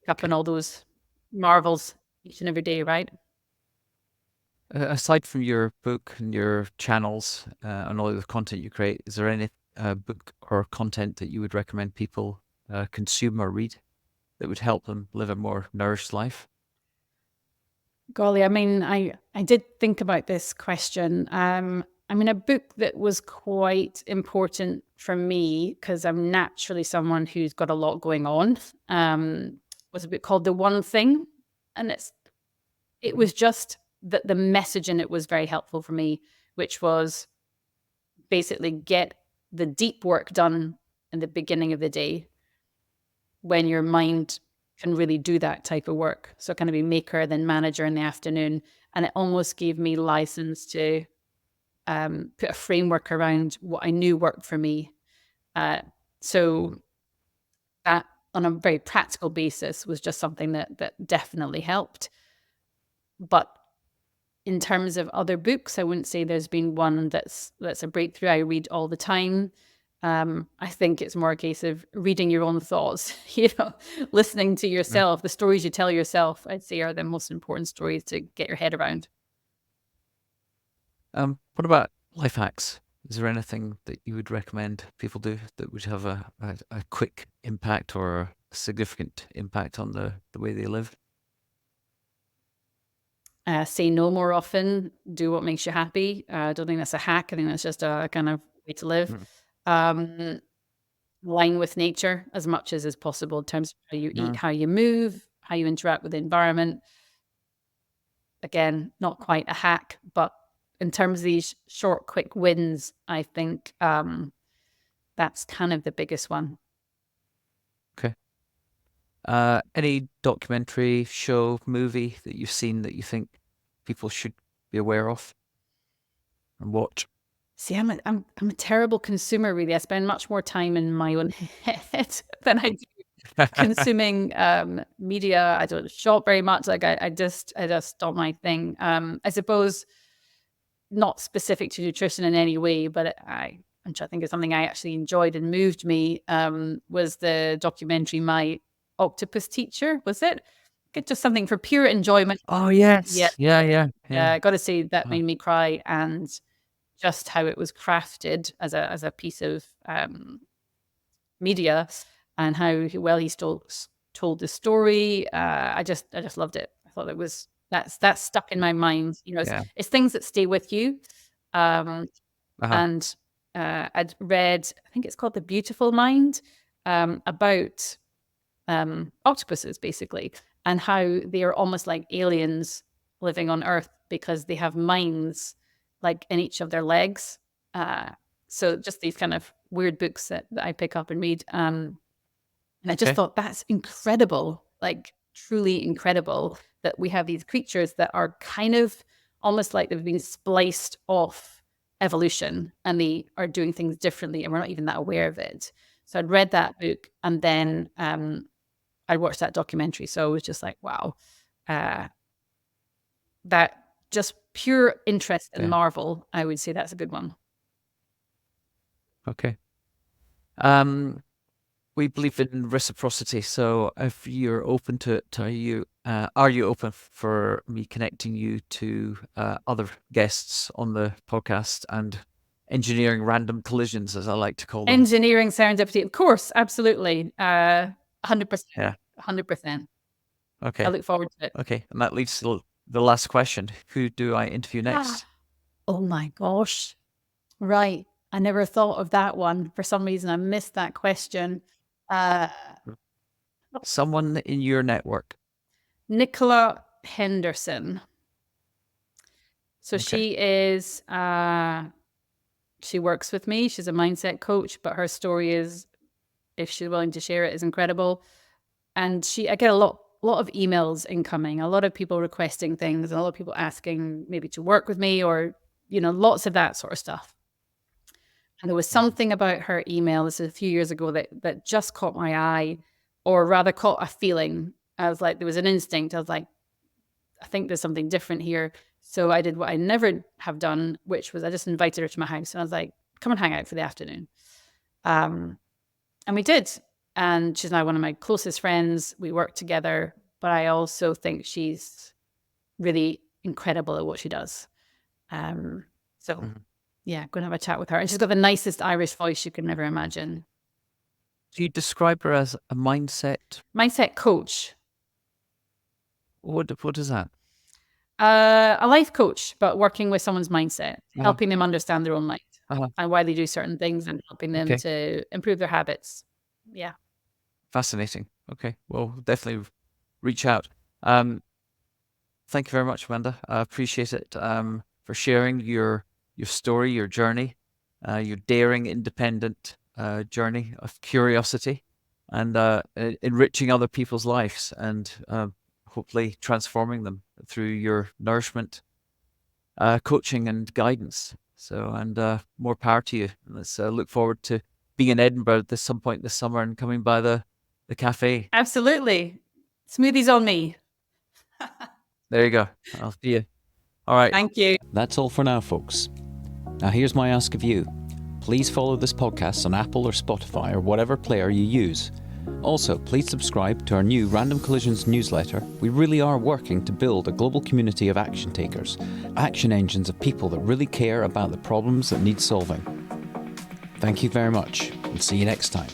Speaker 1: pick up on all those marvels each and every day, right?
Speaker 2: Aside from your book and your channels and all the content you create, is there any book or content that you would recommend people consume or read that would help them live a more nourished life?
Speaker 1: Golly, I mean, I did think about this question. I mean, a book that was quite important for me, because I'm naturally someone who's got a lot going on, was a book called The One Thing. And it was just that the message in it was very helpful for me, which was basically get the deep work done in the beginning of the day when your mind can really do that type of work. So kind of be maker, then manager in the afternoon. And it almost gave me license to put a framework around what I knew worked for me. So that, on a very practical basis, was just something that definitely helped. But in terms of other books, I wouldn't say there's been one that's a breakthrough. I read all the time. I think it's more a case of reading your own thoughts, listening to yourself. The stories you tell yourself, I'd say, are the most important stories to get your head around.
Speaker 2: What about life hacks? Is there anything that you would recommend people do that would have a quick impact or a significant impact on the way they live?
Speaker 1: Say no more often. Do what makes you happy. I don't think that's a hack. I think that's just a kind of way to live. Align with nature as much as is possible in terms of how you eat, how you move, how you interact with the environment. Again, not quite a hack, but in terms of these short, quick wins, I think that's kind of the biggest one.
Speaker 2: Okay. Any documentary, show, movie that you've seen that you think people should be aware of and watch?
Speaker 1: See, I'm a terrible consumer, really. I spend much more time in my own head than I do consuming media. I don't shop very much. Like I just not my thing. I suppose not specific to nutrition in any way, but I'm trying to think of something I actually enjoyed and moved me. Was the documentary My Octopus Teacher? Was it? Just something for pure enjoyment.
Speaker 2: Oh yes,
Speaker 1: Yeah.
Speaker 2: yeah.
Speaker 1: I got to say that made me cry, and just how it was crafted as a piece of media, and how well he told the story. I just loved it. I thought that's stuck in my mind. It's things that stay with you. And I'd read, I think it's called The Beautiful Mind, about octopuses, basically, and how they are almost like aliens living on Earth because they have minds like in each of their legs. So just these kind of weird books that I pick up and read. And I just thought that's incredible, like truly incredible, that we have these creatures that are kind of almost like they've been spliced off evolution and they are doing things differently and we're not even that aware of it. So I'd read that book and then I watched that documentary. So I was just like, wow, that just pure interest in Marvel. I would say that's a good one.
Speaker 2: Okay. We believe in reciprocity. So if you're open to it, are you open for me connecting you to other guests on the podcast and engineering random collisions, as I like to call them?
Speaker 1: Engineering serendipity, of course, absolutely. 100%.
Speaker 2: Yeah.
Speaker 1: 100%.
Speaker 2: Okay.
Speaker 1: I look forward to it.
Speaker 2: Okay. And that leads to the last question. Who do I interview next?
Speaker 1: Oh my gosh. Right. I never thought of that one. For some reason, I missed that question.
Speaker 2: Someone in your network.
Speaker 1: Nicola Henderson. So she is, she works with me. She's a mindset coach, but her story is, if she's willing to share it, is incredible. And I get a lot of emails incoming, a lot of people requesting things, and a lot of people asking maybe to work with me or, lots of that sort of stuff. And there was something about her email, this is a few years ago, that just caught my eye, or rather caught a feeling. I was like, there was an instinct. I was like, I think there's something different here. So I did what I never have done, which was I just invited her to my house. And I was like, come and hang out for the afternoon. And we did. And she's now one of my closest friends. We work together. But I also think she's really incredible at what she does. Yeah, going to have a chat with her. And she's got the nicest Irish voice you could never imagine.
Speaker 2: Do you describe her as a mindset
Speaker 1: coach?
Speaker 2: What is that?
Speaker 1: A life coach, but working with someone's mindset, helping them understand their own mind and why they do certain things and helping them to improve their habits. Yeah.
Speaker 2: Fascinating. Okay. Well, definitely reach out. Thank you very much, Amanda. I appreciate it for sharing your story, your journey, your daring, independent journey of curiosity and enriching other people's lives and hopefully transforming them through your nourishment, coaching and guidance. So, and more power to you. Let's look forward to being in Edinburgh at some point this summer and coming by the cafe.
Speaker 1: Absolutely. Smoothies on me.
Speaker 2: There you go. I'll see you. All right.
Speaker 1: Thank you.
Speaker 2: That's all for now, folks. Now, here's my ask of you. Please follow this podcast on Apple or Spotify or whatever player you use. Also, please subscribe to our new Random Collisions newsletter. We really are working to build a global community of action takers, action engines of people that really care about the problems that need solving. Thank you very much, and see you next time.